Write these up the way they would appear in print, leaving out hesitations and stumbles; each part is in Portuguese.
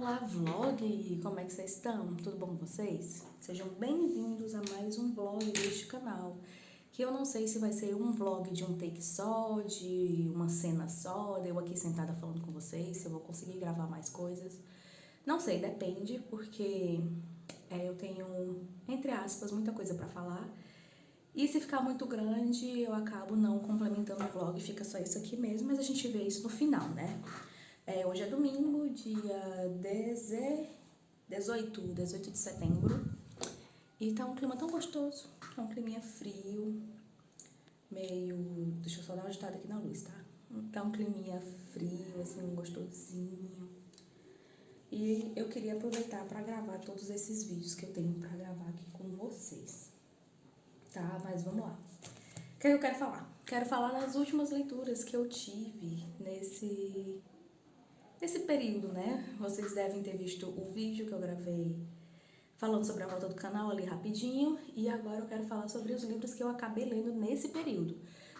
Olá, vlog! Como é que vocês estão? Tudo bom com vocês? Sejam bem-vindos a mais um vlog deste canal. Que eu não sei se vai ser um vlog de um take só, de uma cena só, de eu aqui sentada falando com vocês, se eu vou conseguir gravar mais coisas. Não sei, depende, porque eu tenho, entre aspas, muita coisa pra falar. E se ficar muito grande, eu acabo não complementando o vlog, fica só isso aqui mesmo, mas a gente vê isso no final, né? Hoje é domingo, dia 18 de setembro, e tá um clima tão gostoso, tá um climinha frio, meio... Deixa eu só dar uma agitada aqui na luz, tá? Tá um climinha frio, assim, gostosinho. E eu queria aproveitar pra gravar todos esses vídeos que eu tenho pra gravar aqui com vocês, tá? Mas vamos lá. O que eu quero falar? Quero falar das últimas leituras que eu tive nesse período, né? Vocês devem ter visto o vídeo que eu gravei falando sobre a volta do canal ali rapidinho, e agora eu quero falar sobre os livros que eu acabei lendo nesse período.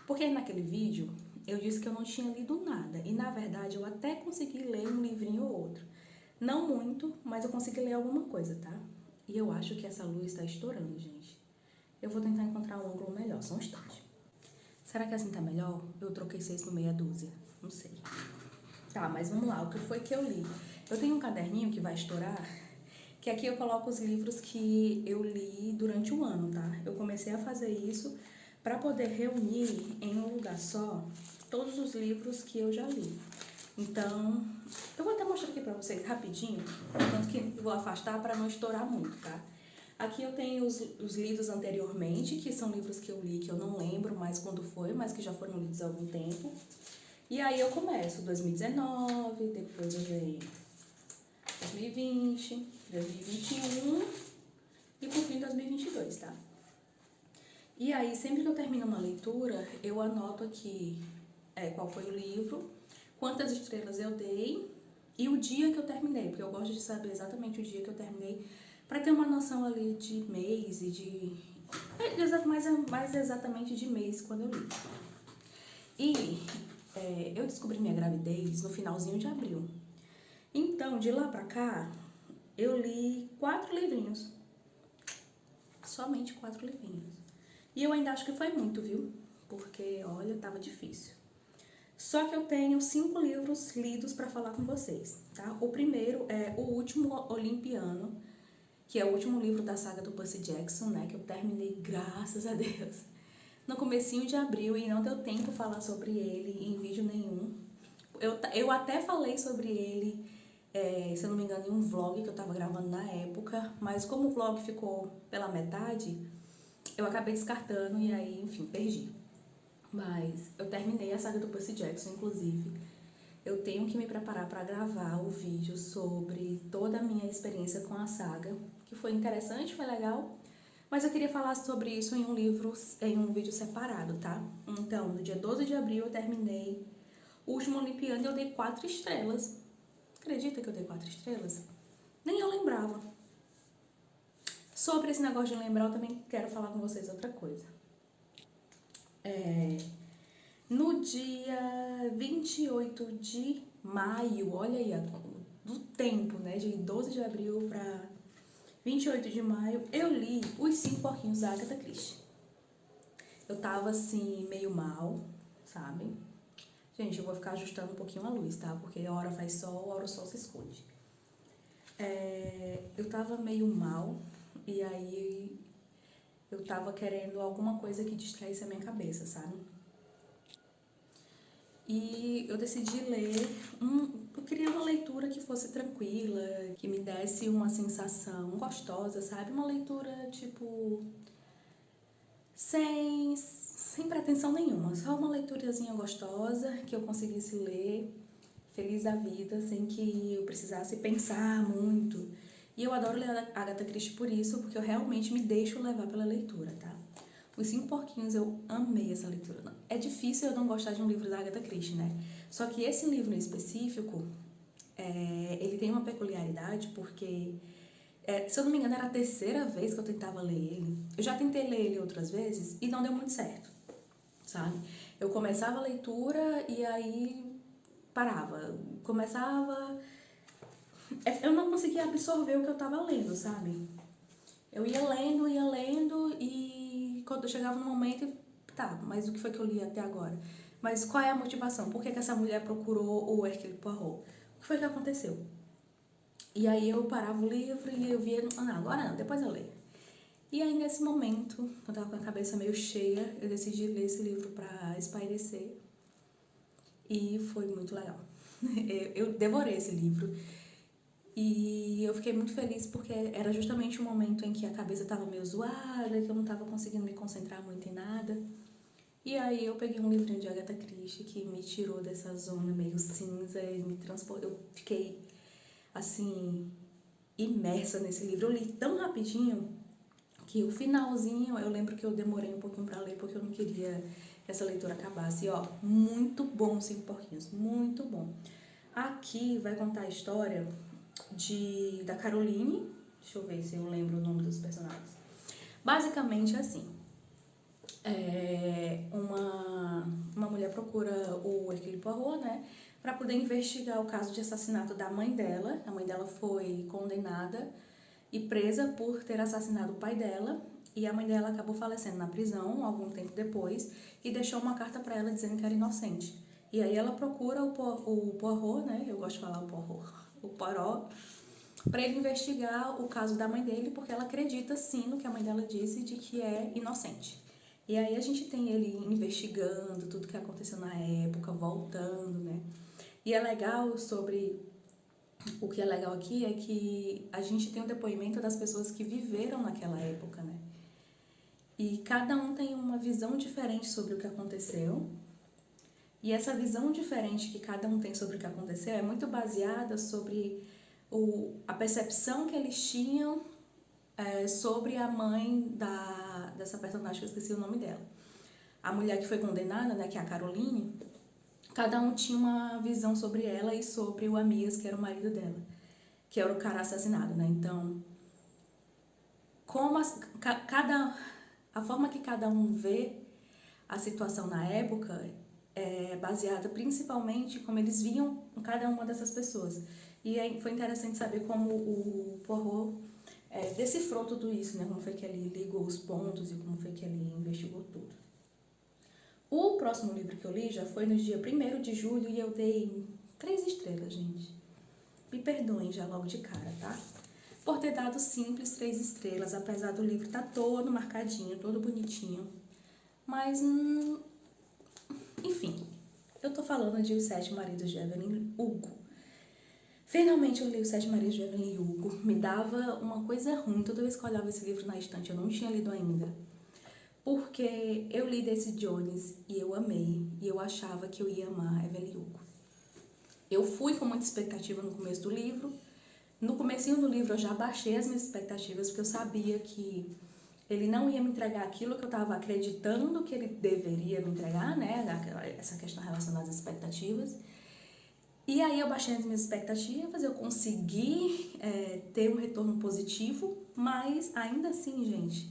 Porque naquele vídeo eu disse que eu não tinha lido nada, e na verdade eu até consegui ler um livrinho ou outro. Não muito, mas eu consegui ler alguma coisa, tá? E eu acho que essa luz tá estourando, gente. Eu vou tentar encontrar um ângulo melhor, só um instante. Será que assim tá melhor? Eu troquei 6 por meia dúzia, não sei. Tá, mas vamos lá, o que foi que eu li? Eu tenho um caderninho que vai estourar, que aqui eu coloco os livros que eu li durante o ano, tá? Eu comecei a fazer isso para poder reunir em um lugar só todos os livros que eu já li. Então, eu vou até mostrar aqui pra vocês rapidinho, tanto que eu vou afastar para não estourar muito, tá? Aqui eu tenho os livros anteriormente, que são livros que eu li, que eu não lembro mais quando foi, mas que já foram lidos há algum tempo. E aí eu começo 2019, depois eu venho 2020, 2021 e por fim 2022, tá? E aí sempre que eu termino uma leitura, eu anoto aqui qual foi o livro, quantas estrelas eu dei e o dia que eu terminei, porque eu gosto de saber exatamente o dia que eu terminei para ter uma noção ali de mês e de... mais exatamente de mês quando eu li. E eu descobri minha gravidez no finalzinho de abril. Então, de lá pra cá, eu li 4 livrinhos. Somente 4 livrinhos. E eu ainda acho que foi muito, viu? Porque, olha, tava difícil. Só que eu tenho 5 livros lidos pra falar com vocês, tá? O primeiro é O Último Olimpiano, que é o último livro da saga do Percy Jackson, né? Que eu terminei, graças a Deus, no comecinho de abril, e não deu tempo falar sobre ele em vídeo nenhum. Eu até falei sobre ele, se eu não me engano, em um vlog que eu tava gravando na época, mas como o vlog ficou pela metade, eu acabei descartando e aí, enfim, perdi. Mas eu terminei a saga do Percy Jackson, inclusive. Eu tenho que me preparar para gravar o vídeo sobre toda a minha experiência com a saga, que foi interessante, foi legal, mas eu queria falar sobre isso em um vídeo separado, tá? Então, no dia 12 de abril eu terminei O Último Olimpiano e eu dei 4 estrelas. Acredita que eu dei 4 estrelas? Nem eu lembrava. Sobre esse negócio de lembrar, eu também quero falar com vocês outra coisa. No dia 28 de maio, olha aí, do tempo, né? De 12 de abril para 28 de maio, eu li Os 5 Porquinhos da Agatha Christie. Eu tava assim, meio mal, sabe? Gente, eu vou ficar ajustando um pouquinho a luz, tá? Porque a hora faz sol, a hora o sol se esconde. Eu tava meio mal e aí eu tava querendo alguma coisa que distraísse a minha cabeça, sabe? E eu decidi ler, eu queria uma leitura que fosse tranquila, que me desse uma sensação gostosa, sabe? Uma leitura, tipo, sem pretensão nenhuma, só uma leiturazinha gostosa que eu conseguisse ler feliz da vida, sem que eu precisasse pensar muito. E eu adoro ler a Agatha Christie por isso, porque eu realmente me deixo levar pela leitura, tá? Os 5 Porquinhos, eu amei essa leitura. É difícil eu não gostar de um livro da Agatha Christie, né? Só que esse livro em específico, ele tem uma peculiaridade, porque, se eu não me engano, era a terceira vez que eu tentava ler ele. Eu já tentei ler ele outras vezes e não deu muito certo, sabe? Eu começava a leitura e aí parava. Começava... eu não conseguia absorver o que eu tava lendo, sabe? Eu ia lendo e quando eu chegava no momento, tá, mas o que foi que eu li até agora? Mas qual é a motivação? Por que essa mulher procurou o Hercule Poirot? O que foi que aconteceu? E aí eu parava o livro e eu via, não, agora não, depois eu leio. E aí nesse momento, eu tava com a cabeça meio cheia, eu decidi ler esse livro pra espairecer. E foi muito legal. Eu devorei esse livro. E eu fiquei muito feliz porque era justamente o momento em que a cabeça estava meio zoada, que eu não estava conseguindo me concentrar muito em nada. E aí eu peguei um livrinho de Agatha Christie que me tirou dessa zona meio cinza e me transportou. Eu fiquei, assim, imersa nesse livro. Eu li tão rapidinho que o finalzinho, eu lembro que eu demorei um pouquinho para ler porque eu não queria que essa leitura acabasse. E, ó, muito bom, 5 porquinhos, muito bom. Aqui vai contar a história da Caroline. Deixa eu ver se eu lembro o nome dos personagens. Basicamente assim, uma mulher procura o Hercule Poirot, né, para poder investigar o caso de assassinato da mãe dela. A mãe dela foi condenada e presa por ter assassinado o pai dela, e a mãe dela acabou falecendo na prisão algum tempo depois e deixou uma carta para ela dizendo que era inocente. E aí ela procura o Poirot, né, eu gosto de falar o Poirot, para ele investigar o caso da mãe dele, porque ela acredita sim no que a mãe dela disse de que é inocente. E aí a gente tem ele investigando tudo que aconteceu na época, voltando, né? E é legal o que é legal aqui é que a gente tem o depoimento das pessoas que viveram naquela época, né? E cada um tem uma visão diferente sobre o que aconteceu. E essa visão diferente que cada um tem sobre o que aconteceu é muito baseada sobre a percepção que eles tinham sobre a mãe dessa personagem, que eu esqueci o nome dela. A mulher que foi condenada, né, que é a Caroline, cada um tinha uma visão sobre ela e sobre o Amias, que era o marido dela, que era o cara assassinado, né? Então, como a forma que cada um vê a situação na época é baseada principalmente como eles viam cada uma dessas pessoas. E aí foi interessante saber como o Poirot decifrou tudo isso, né? Como foi que ele ligou os pontos e como foi que ele investigou tudo. O próximo livro que eu li já foi no dia 1º de julho e eu dei 3 estrelas, gente. Me perdoem já logo de cara, tá? Por ter dado simples 3 estrelas, apesar do livro estar todo marcadinho, todo bonitinho. Mas, enfim, eu tô falando de Os 7 Maridos de Evelyn Hugo. Finalmente eu li Os 7 Maridos de Evelyn Hugo. Me dava uma coisa ruim toda vez que eu olhava esse livro na estante, eu não tinha lido ainda. Porque eu li Daisy Jones e eu amei, e eu achava que eu ia amar Evelyn Hugo. Eu fui com muita expectativa no começo do livro. No comecinho do livro eu já baixei as minhas expectativas, porque eu sabia que ele não ia me entregar aquilo que eu estava acreditando que ele deveria me entregar, né? Essa questão relacionada às expectativas. E aí eu baixei as minhas expectativas, eu consegui ter um retorno positivo, mas ainda assim, gente,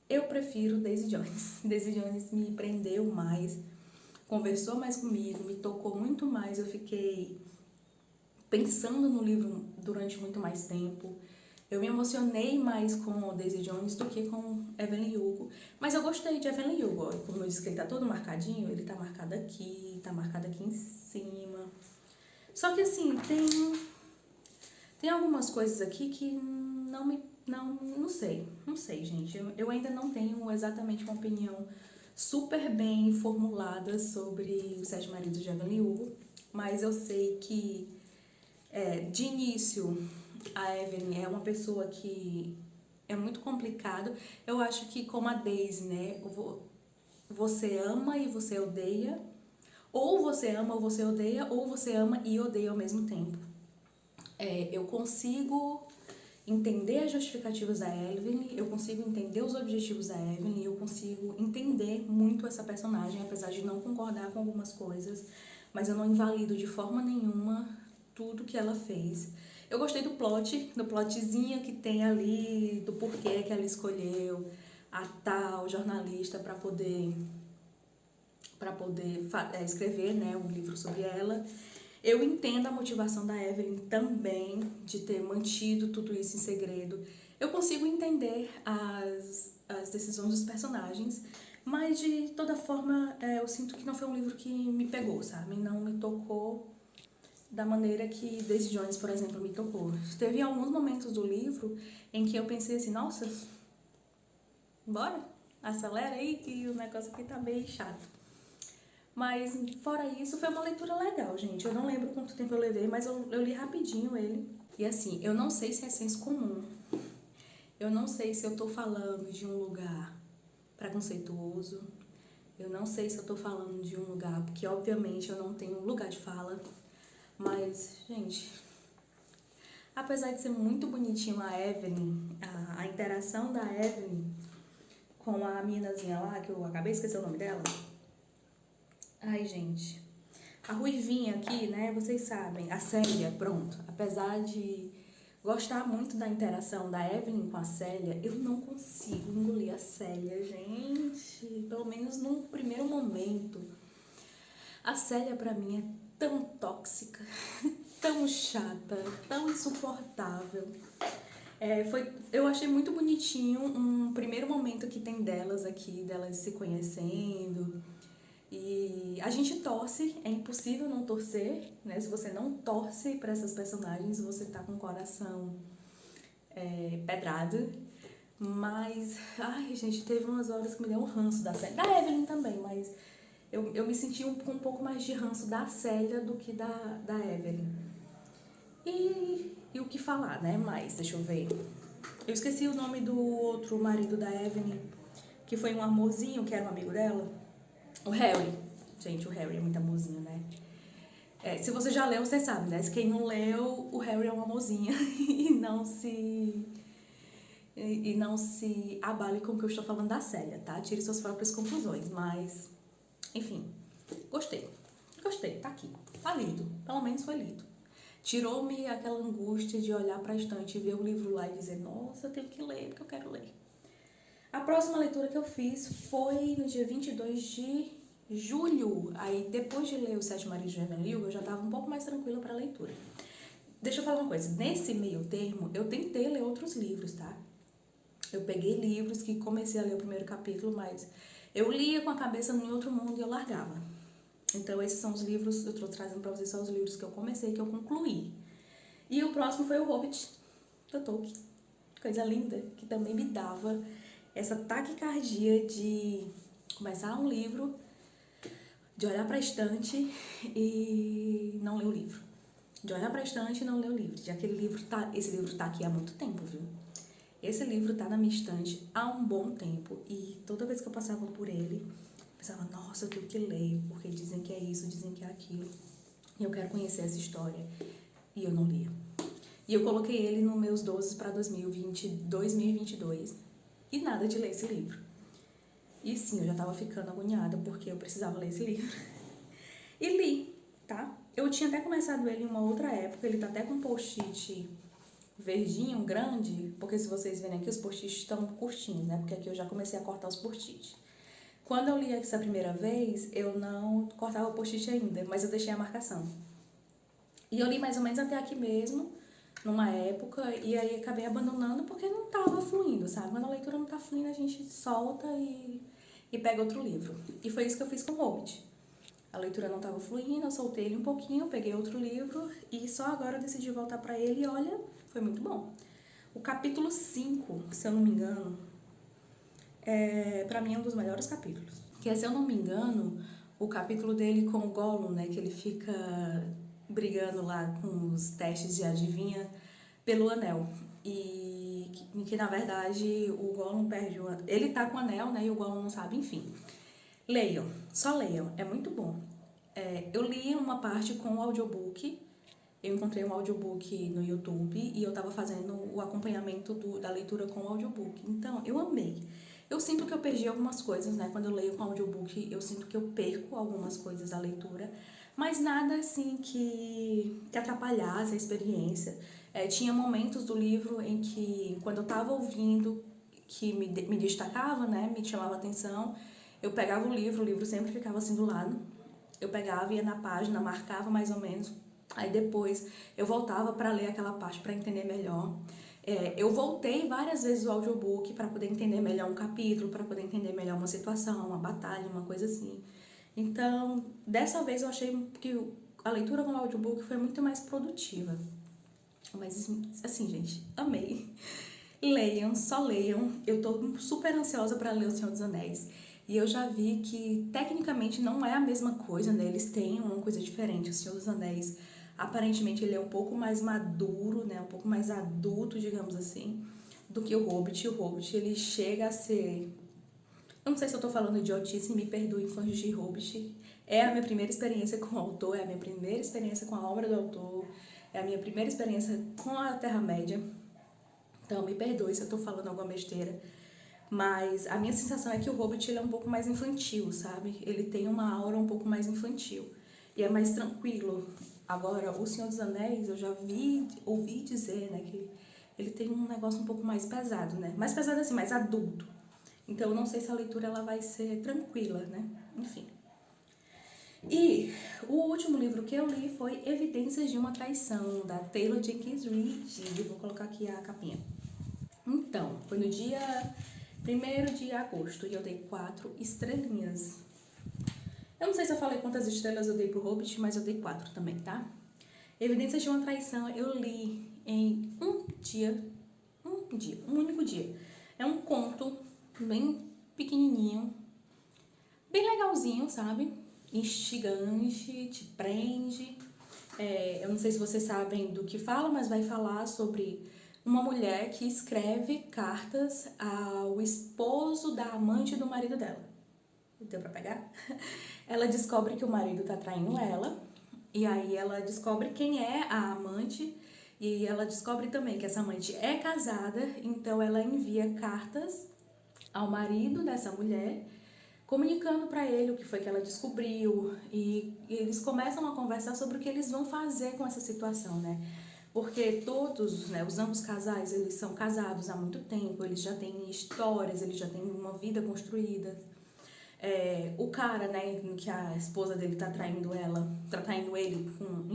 eu prefiro Daisy Jones. Daisy Jones me prendeu mais, conversou mais comigo, me tocou muito mais, eu fiquei pensando no livro durante muito mais tempo. Eu me emocionei mais com Daisy Jones do que com Evelyn Hugo. Mas eu gostei de Evelyn Hugo. Como eu disse que ele tá todo marcadinho, ele tá marcado aqui em cima. Só que assim, tem algumas coisas aqui que não sei, gente. Eu ainda não tenho exatamente uma opinião super bem formulada sobre Os 7 Maridos de Evelyn Hugo. Mas eu sei que, de início, a Evelyn é uma pessoa que é muito complicado. Eu acho que como a Daisy, né? Você ama e você odeia. Ou você ama ou você odeia, ou você ama e odeia ao mesmo tempo. Eu consigo entender as justificativas da Evelyn, eu consigo entender os objetivos da Evelyn, eu consigo entender muito essa personagem, apesar de não concordar com algumas coisas, mas eu não invalido de forma nenhuma tudo que ela fez. Eu gostei do plotzinho que tem ali, do porquê que ela escolheu a tal jornalista para poder escrever, né, um livro sobre ela. Eu entendo a motivação da Evelyn também de ter mantido tudo isso em segredo. Eu consigo entender as decisões dos personagens, mas de toda forma eu sinto que não foi um livro que me pegou, sabe? Não me tocou da maneira que Daisy Jones, por exemplo, me tocou. Teve alguns momentos do livro em que eu pensei assim, nossa, bora, acelera aí que o negócio aqui tá meio chato. Mas, fora isso, foi uma leitura legal, gente. Eu não lembro quanto tempo eu levei, mas eu li rapidinho ele. E assim, eu não sei se é senso comum. Eu não sei se eu tô falando de um lugar preconceituoso. Eu não sei se eu tô falando de um lugar... Porque, obviamente, eu não tenho lugar de fala. Mas, gente... Apesar de ser muito bonitinho a Evelyn, a interação da Evelyn com a meninazinha lá, que eu acabei de esquecer o nome dela... Ai, gente, a ruivinha aqui, né, vocês sabem, a Célia, pronto. Apesar de gostar muito da interação da Evelyn com a Célia, eu não consigo engolir a Célia, gente. Pelo menos num primeiro momento. A Célia, pra mim, é tão tóxica, tão chata, tão insuportável. Eu achei muito bonitinho um primeiro momento que tem delas aqui, delas se conhecendo. E a gente torce, é impossível não torcer, né? Se você não torce para essas personagens, você tá com o coração pedrado. Mas, ai, gente, teve umas horas que me deu um ranço da Célia. Da Evelyn também, mas eu me senti com um pouco mais de ranço da Célia do que da Evelyn. E o que falar, né? Mas, deixa eu ver. Eu esqueci o nome do outro marido da Evelyn, que foi um amorzinho, que era um amigo dela. O Harry. Gente, o Harry é muito amorzinho, né? Se você já leu, você sabe, né? Se quem não leu, o Harry é um amorzinho. E não se abale com o que eu estou falando da Célia, tá? Tire suas próprias conclusões, mas... Enfim, gostei. Gostei, tá aqui. Tá lido. Pelo menos foi lido. Tirou-me aquela angústia de olhar pra estante e ver o livro lá e dizer, nossa, eu tenho que ler, porque eu quero ler. A próxima leitura que eu fiz foi no dia 22 de julho. Aí, depois de ler Os Sete Maridos de Evelyn Hugo, eu já estava um pouco mais tranquila para a leitura. Deixa eu falar uma coisa. Nesse meio termo, eu tentei ler outros livros, tá? Eu peguei livros que comecei a ler o primeiro capítulo, mas eu lia com a cabeça em outro mundo e eu largava. Então, esses são os livros, eu estou trazendo para vocês só os livros que eu comecei, que eu concluí. E o próximo foi o Hobbit, do Tolkien. Coisa linda, que também me dava essa taquicardia de começar um livro, de olhar para a estante e não ler o livro. De olhar para a estante e não ler o livro. Já que esse livro tá aqui há muito tempo, viu? Esse livro tá na minha estante há um bom tempo e toda vez que eu passava por ele, eu pensava, nossa, eu tenho que ler, porque dizem que é isso, dizem que é aquilo. E eu quero conhecer essa história. E eu não lia. E eu coloquei ele nos meus 12 para 2022 e nada de ler esse livro. E sim, eu já tava ficando agoniada porque eu precisava ler esse livro. E li, tá? Eu tinha até começado ele em uma outra época, ele tá até com um post-it verdinho, grande, porque se vocês verem aqui, os post-its estão curtinhos, né? Porque aqui eu já comecei a cortar os post-its. Quando eu li essa primeira vez, eu não cortava o post-it ainda, mas eu deixei a marcação. E eu li mais ou menos até aqui mesmo, numa época, e aí acabei abandonando porque não tava fluindo, sabe? Quando a leitura não tá fluindo, a gente solta e pega outro livro. E foi isso que eu fiz com o Hobbit. A leitura não tava fluindo, eu soltei ele um pouquinho, peguei outro livro e só agora eu decidi voltar pra ele e olha, foi muito bom. O capítulo 5, se eu não me engano, pra mim é um dos melhores capítulos. Que é, se eu não me engano, o capítulo dele com o Gollum, né? Que ele fica brigando lá com os testes de adivinha pelo anel. E que na verdade o Gollum perde o anel. Ele tá com o anel, né? E o Gollum não sabe, enfim. Leiam, só leiam, é muito bom. Eu li uma parte com o audiobook. Eu encontrei um audiobook no YouTube e eu tava fazendo o acompanhamento da leitura com o audiobook. Então, eu amei. Eu sinto que eu perdi algumas coisas, né? Quando eu leio com audiobook, eu sinto que eu perco algumas coisas da leitura, mas nada assim que atrapalhasse a experiência. Tinha momentos do livro em que, quando eu estava ouvindo, que me destacava, né? Me chamava atenção, eu pegava o livro sempre ficava assim do lado. Eu pegava, ia na página, marcava mais ou menos Aí depois eu voltava para ler aquela parte para entender melhor. Eu voltei várias vezes o audiobook para poder entender melhor um capítulo, para poder entender melhor uma situação, uma batalha, uma coisa assim. Então, dessa vez eu achei que a leitura com o audiobook foi muito mais produtiva. Mas, assim, gente, amei. Leiam, só leiam. Eu tô super ansiosa para ler O Senhor dos Anéis. E eu já vi que, tecnicamente, não é a mesma coisa, né? Eles têm uma coisa diferente. O Senhor dos Anéis, aparentemente, ele é um pouco mais maduro, né? Um pouco mais adulto, digamos assim, do que o Hobbit. O Hobbit, ele chega a ser... Eu não sei se eu tô falando idiotice, me perdoem, fãs de Hobbit. É a minha primeira experiência com o autor, é a minha primeira experiência com a obra do autor, é a minha primeira experiência com a Terra-média. Então, me perdoe se eu tô falando alguma besteira. Mas a minha sensação é que o Hobbit ele é um pouco mais infantil, sabe? Ele tem uma aura um pouco mais infantil. E é mais tranquilo. Agora, O Senhor dos Anéis, eu já ouvi dizer, né, que ele tem um negócio um pouco mais pesado, né? Mais pesado assim, mais adulto. Então, eu não sei se a leitura ela vai ser tranquila, né? Enfim. E o último livro que eu li foi Evidências de uma Traição, da Taylor Jenkins Reid. Eu vou colocar aqui a capinha. Então, foi no dia 1º de agosto e eu dei 4 estrelinhas. Eu não sei se eu falei quantas estrelas eu dei pro Hobbit, mas eu dei 4 também, tá? Evidências de uma Traição eu li em um único dia. É um conto bem pequenininho, bem legalzinho, sabe? Instigante, te prende. Eu não sei se vocês sabem do que fala, mas vai falar sobre uma mulher que escreve cartas ao esposo da amante do marido dela. Deu pra pegar? Ela descobre que o marido tá traindo ela, e aí ela descobre quem é a amante, e ela descobre também que essa amante é casada, então ela envia cartas ao marido dessa mulher, comunicando para ele o que foi que ela descobriu, e eles começam a conversar sobre o que eles vão fazer com essa situação, né? Porque todos, né, os ambos casais, eles são casados há muito tempo, eles já têm histórias, eles já têm uma vida construída. O cara, né, que a esposa dele tá traindo ele com,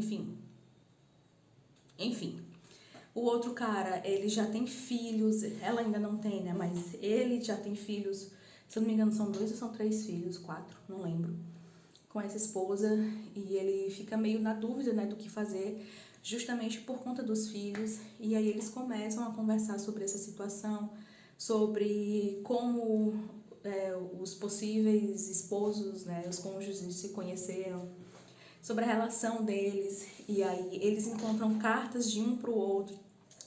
enfim. O outro cara, ele já tem filhos, ela ainda não tem, né, mas ele já tem filhos, se eu não me engano são 2 ou são 3 filhos, 4, não lembro, com essa esposa, e ele fica meio na dúvida, né, do que fazer, justamente por conta dos filhos, e aí eles começam a conversar sobre essa situação, sobre como os possíveis esposos, né, os cônjuges se conheceram, sobre a relação deles, e aí eles encontram cartas de um para o outro,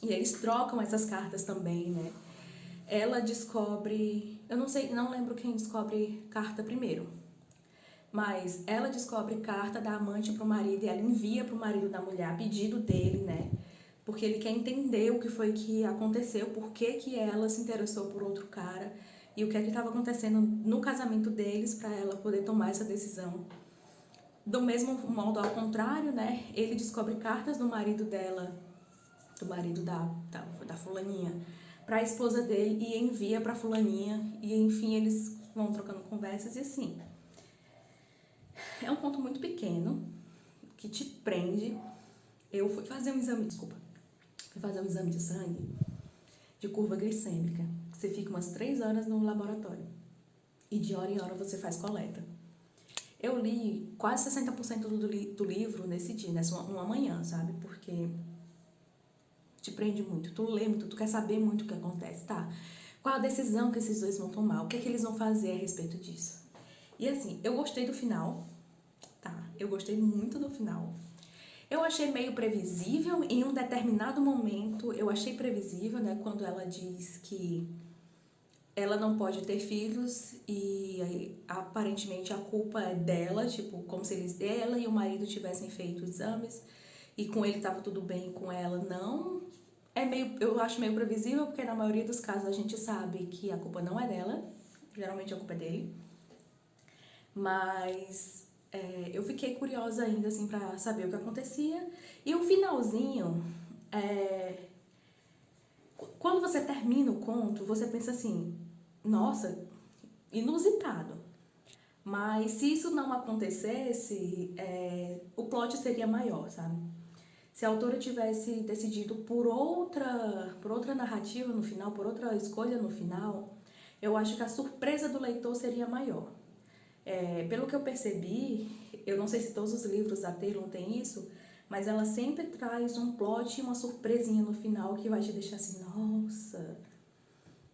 e eles trocam essas cartas também, né. Ela descobre, eu não lembro quem descobre carta primeiro, mas ela descobre carta da amante pro marido e ela envia pro marido da mulher a pedido dele, né? Porque ele quer entender o que foi que aconteceu, por que que ela se interessou por outro cara e o que é que estava acontecendo no casamento deles para ela poder tomar essa decisão. Do mesmo modo, ao contrário, né? Ele descobre cartas do marido dela, do marido da fulaninha, para a esposa dele e envia para fulaninha e enfim eles vão trocando conversas e assim. É um conto muito pequeno, que te prende. Eu fui fazer um exame de sangue de curva glicêmica. Você fica umas 3 horas no laboratório. E de hora em hora você faz coleta. Eu li quase 60% do livro nesse dia, uma manhã, sabe? Porque te prende muito, tu lê muito, tu quer saber muito o que acontece, tá? Qual a decisão que esses dois vão tomar, o que é que eles vão fazer a respeito disso. E assim, eu gostei do final, tá? Eu gostei muito do final. Eu achei meio previsível, em um determinado momento, eu achei previsível, né, quando ela diz que ela não pode ter filhos e aparentemente a culpa é dela, tipo, como se ela e o marido tivessem feito exames e com ele tava tudo bem, com ela não. Eu acho meio previsível, porque na maioria dos casos a gente sabe que a culpa não é dela, geralmente a culpa é dele. Mas eu fiquei curiosa ainda, assim, pra saber o que acontecia. E o finalzinho, quando você termina o conto, você pensa assim, nossa, inusitado. Mas se isso não acontecesse, o plot seria maior, sabe? Se a autora tivesse decidido por outra narrativa no final, por outra escolha no final, eu acho que a surpresa do leitor seria maior. Pelo que eu percebi, eu não sei se todos os livros da Taylor têm isso, mas ela sempre traz um plot e uma surpresinha no final que vai te deixar assim, nossa,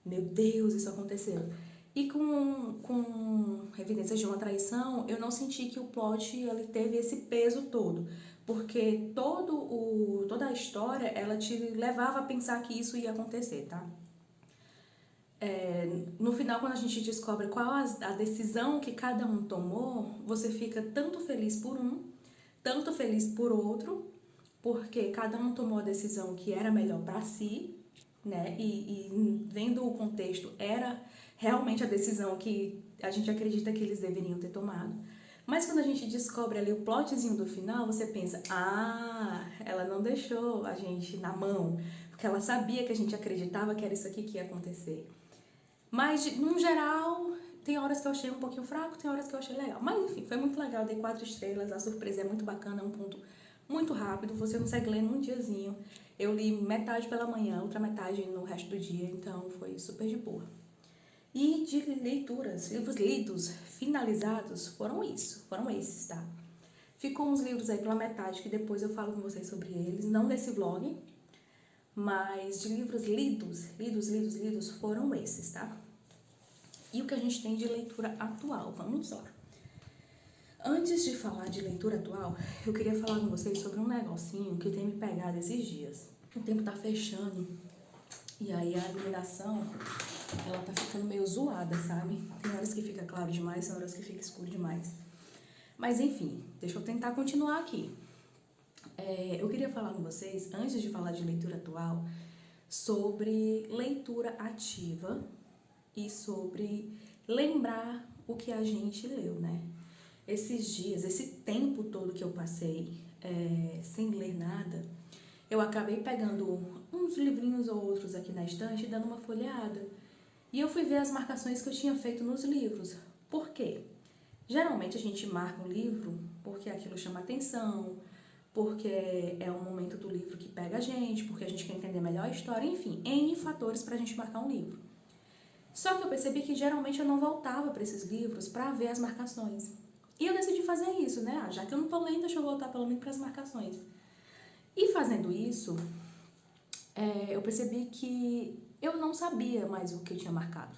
meu Deus, isso aconteceu. E com Evidências de uma Traição, eu não senti que o plot ele teve esse peso todo, porque toda a história ela te levava a pensar que isso ia acontecer, tá? No final, quando a gente descobre qual a decisão que cada um tomou, você fica tanto feliz por um, tanto feliz por outro, porque cada um tomou a decisão que era melhor para si, né? E vendo o contexto, era realmente a decisão que a gente acredita que eles deveriam ter tomado. Mas quando a gente descobre ali o plotzinho do final, você pensa, ela não deixou a gente na mão, porque ela sabia que a gente acreditava que era isso aqui que ia acontecer. Mas, no geral, tem horas que eu achei um pouquinho fraco, tem horas que eu achei legal. Mas, enfim, foi muito legal, dei 4 estrelas, a surpresa é muito bacana, é um ponto muito rápido, você consegue ler num diazinho. Eu li metade pela manhã, outra metade no resto do dia, então foi super de boa. E de leituras, livros lidos, finalizados, foram esses, tá? Ficou uns livros aí pela metade, que depois eu falo com vocês sobre eles, não nesse vlog, mas de livros lidos, foram esses, tá? E o que a gente tem de leitura atual? Vamos lá. Antes de falar de leitura atual, eu queria falar com vocês sobre um negocinho que tem me pegado esses dias. O tempo tá fechando e aí a iluminação, ela tá ficando meio zoada, sabe? Tem horas que fica claro demais, tem horas que fica escuro demais. Mas enfim, deixa eu tentar continuar aqui. Eu queria falar com vocês, antes de falar de leitura atual, sobre leitura ativa e sobre lembrar o que a gente leu, né? Esses dias, esse tempo todo que eu passei sem ler nada, eu acabei pegando uns livrinhos ou outros aqui na estante e dando uma folheada. E eu fui ver as marcações que eu tinha feito nos livros. Por quê? Geralmente a gente marca um livro porque aquilo chama atenção, porque é um momento do livro que pega a gente, porque a gente quer entender melhor a história, enfim, N fatores para a gente marcar um livro. Só que eu percebi que geralmente eu não voltava para esses livros para ver as marcações. E eu decidi fazer isso, né? Já que eu não tô lendo, deixa eu voltar pelo menos para as marcações. E fazendo isso, eu percebi que eu não sabia mais o que eu tinha marcado.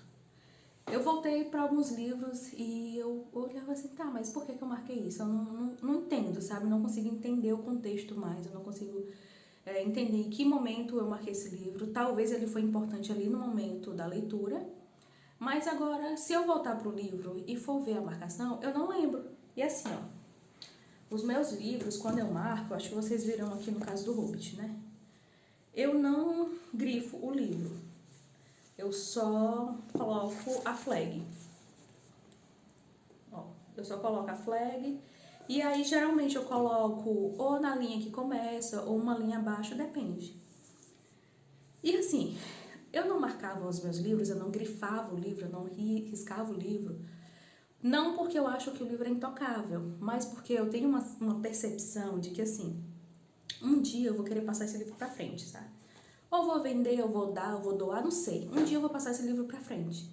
Eu voltei para alguns livros e eu olhava assim, tá, mas por que eu marquei isso? Eu não entendo, sabe? Não consigo entender o contexto mais, eu não consigo entender em que momento eu marquei esse livro. Talvez ele foi importante ali no momento da leitura, mas agora, se eu voltar para o livro e for ver a marcação, eu não lembro. E assim, ó, os meus livros, quando eu marco, acho que vocês viram aqui no caso do Hobbit, né? Eu não grifo o livro. Eu só coloco a flag. Ó, eu só coloco a flag. E aí, geralmente, eu coloco ou na linha que começa ou uma linha abaixo, depende. E assim, eu não marcava os meus livros, eu não grifava o livro, eu não riscava o livro. Não porque eu acho que o livro é intocável, mas porque eu tenho uma percepção de que, assim, um dia eu vou querer passar esse livro pra frente, tá? Ou vou vender, eu vou dar, eu vou doar, não sei. Um dia eu vou passar esse livro pra frente.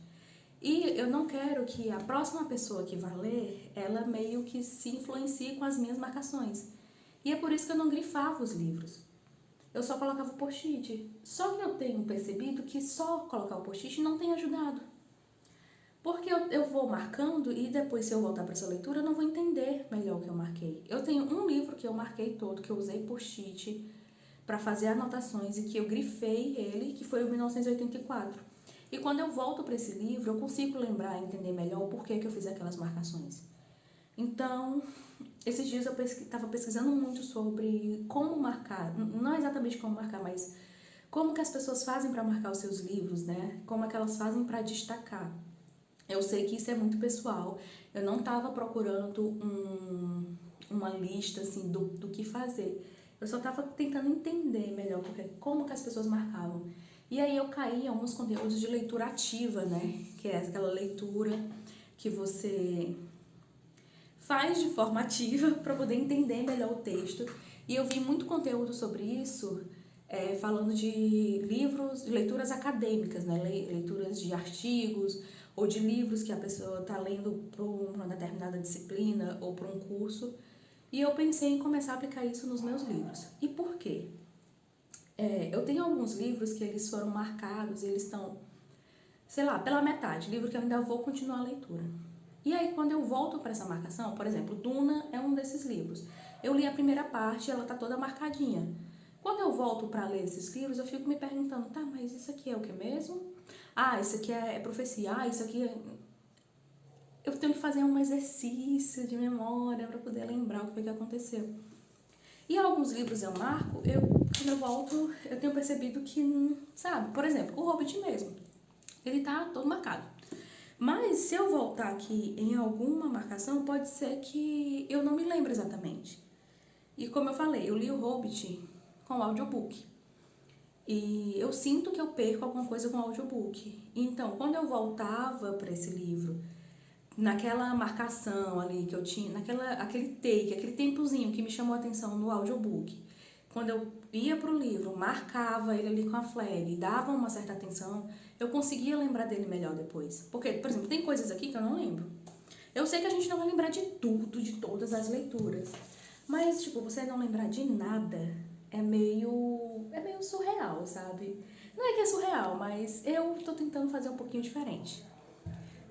E eu não quero que a próxima pessoa que vai ler, ela meio que se influencie com as minhas marcações. E é por isso que eu não grifava os livros. Eu só colocava o post-it. Só que eu tenho percebido que só colocar o post-it não tem ajudado. Porque eu vou marcando e depois, se eu voltar para essa leitura, eu não vou entender melhor o que eu marquei. Eu tenho um livro que eu marquei todo, que eu usei post-it para fazer anotações e que eu grifei ele, que foi o 1984. E quando eu volto para esse livro, eu consigo lembrar e entender melhor o porquê que eu fiz aquelas marcações. Então, esses dias eu estava pesquisando muito sobre como marcar, não exatamente como marcar, mas como que as pessoas fazem para marcar os seus livros, né? Como é que elas fazem para destacar. Eu sei que isso é muito pessoal, eu não estava procurando uma lista assim, do que fazer. Eu só estava tentando entender melhor como que as pessoas marcavam. E aí eu caí em alguns conteúdos de leitura ativa, né? Que é aquela leitura que você faz de forma ativa para poder entender melhor o texto. E eu vi muito conteúdo sobre isso, falando de livros, de leituras acadêmicas, né? Leituras de artigos ou de livros que a pessoa está lendo para uma determinada disciplina ou para um curso. E eu pensei em começar a aplicar isso nos meus livros. E por quê? Eu tenho alguns livros que eles foram marcados, eles estão, sei lá, pela metade, livro que eu ainda vou continuar a leitura. E aí, quando eu volto para essa marcação, por exemplo, Duna é um desses livros. Eu li a primeira parte, ela tá toda marcadinha. Quando eu volto para ler esses livros, eu fico me perguntando, tá, mas isso aqui é o que mesmo? Ah, isso aqui é profecia, isso aqui é... Eu tenho que fazer um exercício de memória para poder lembrar o que foi que aconteceu. E alguns livros eu marco, quando eu volto, eu tenho percebido que, sabe, por exemplo, o Hobbit mesmo, ele tá todo marcado. Mas se eu voltar aqui em alguma marcação, pode ser que eu não me lembre exatamente. E como eu falei, eu li o Hobbit com audiobook. E eu sinto que eu perco alguma coisa com o audiobook. Então, quando eu voltava para esse livro, naquela marcação ali que eu tinha, aquele take, aquele tempozinho que me chamou a atenção no audiobook, quando eu ia pro livro, marcava ele ali com a flag, dava uma certa atenção, eu conseguia lembrar dele melhor depois. Porque, por exemplo, tem coisas aqui que eu não lembro. Eu sei que a gente não vai lembrar de tudo, de todas as leituras. Mas, tipo, você não lembrar de nada é meio surreal, sabe? Não é que é surreal, mas eu tô tentando fazer um pouquinho diferente.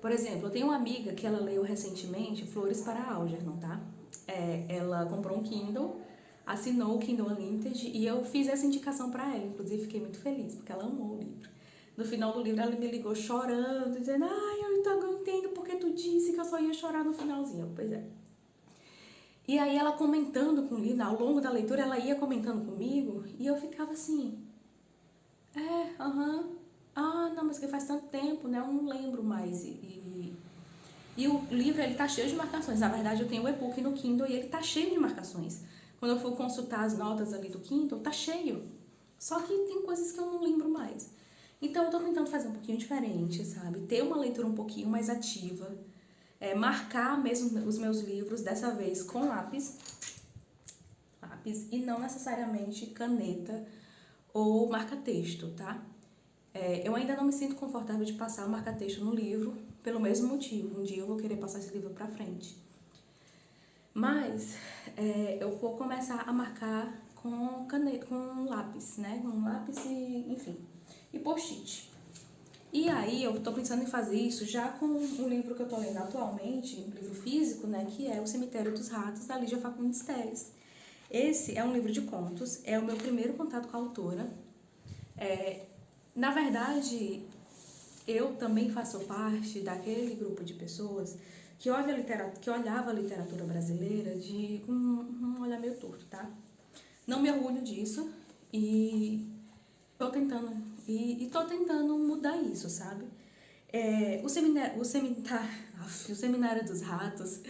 Por exemplo, eu tenho uma amiga que ela leu recentemente Flores para Algernon, tá? Ela comprou um Kindle, assinou o Kindle Unlimited e eu fiz essa indicação para ela. Inclusive, fiquei muito feliz, porque ela amou o livro. No final do livro, ela me ligou chorando, dizendo, eu entendo porque tu disse que eu só ia chorar no finalzinho. Pois é. E aí, ela comentando comigo, ao longo da leitura, ela ia comentando comigo e eu ficava assim, não, mas que faz tanto tempo, né? Eu não lembro mais. E o livro, ele tá cheio de marcações. Na verdade, eu tenho o e-book no Kindle e ele tá cheio de marcações. Quando eu for consultar as notas ali do Kindle, tá cheio. Só que tem coisas que eu não lembro mais. Então, eu tô tentando fazer um pouquinho diferente, sabe? Ter uma leitura um pouquinho mais ativa. Marcar mesmo os meus livros, dessa vez com lápis, e não necessariamente caneta ou marca-texto, tá? Eu ainda não me sinto confortável de passar o marca-texto no livro, pelo mesmo motivo. Um dia eu vou querer passar esse livro pra frente. Mas eu vou começar a marcar com caneta, com lápis, né? Com lápis e, enfim, e post-it. E aí eu tô pensando em fazer isso já com um livro que eu tô lendo atualmente, um livro físico, né? Que é O Cemitério dos Ratos, da Lígia Fagundes Telles. Esse é um livro de contos, é o meu primeiro contato com a autora. Na verdade, eu também faço parte daquele grupo de pessoas que olhava a literatura brasileira de um olhar meio torto, tá? Não me orgulho disso e tô tentando mudar isso, sabe? O Seminário dos Ratos,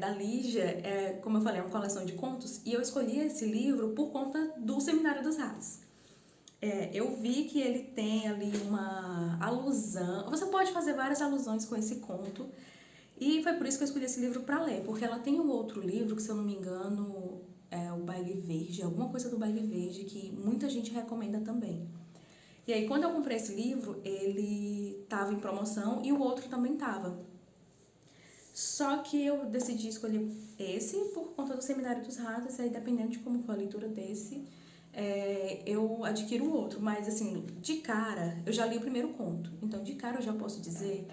da Lígia, como eu falei, é uma coleção de contos, e eu escolhi esse livro por conta do Seminário dos Ratos. Eu vi que ele tem ali uma alusão, você pode fazer várias alusões com esse conto, e foi por isso que eu escolhi esse livro para ler, porque ela tem um outro livro, que se eu não me engano é o Baile Verde, alguma coisa do Baile Verde, que muita gente recomenda também. E aí, quando eu comprei esse livro, ele estava em promoção e o outro também estava. Só que eu decidi escolher esse por conta do Seminário dos Ratos, aí dependendo de como for a leitura desse, eu adquiro o outro. Mas, assim, de cara, eu já li o primeiro conto. Então, de cara, eu já posso dizer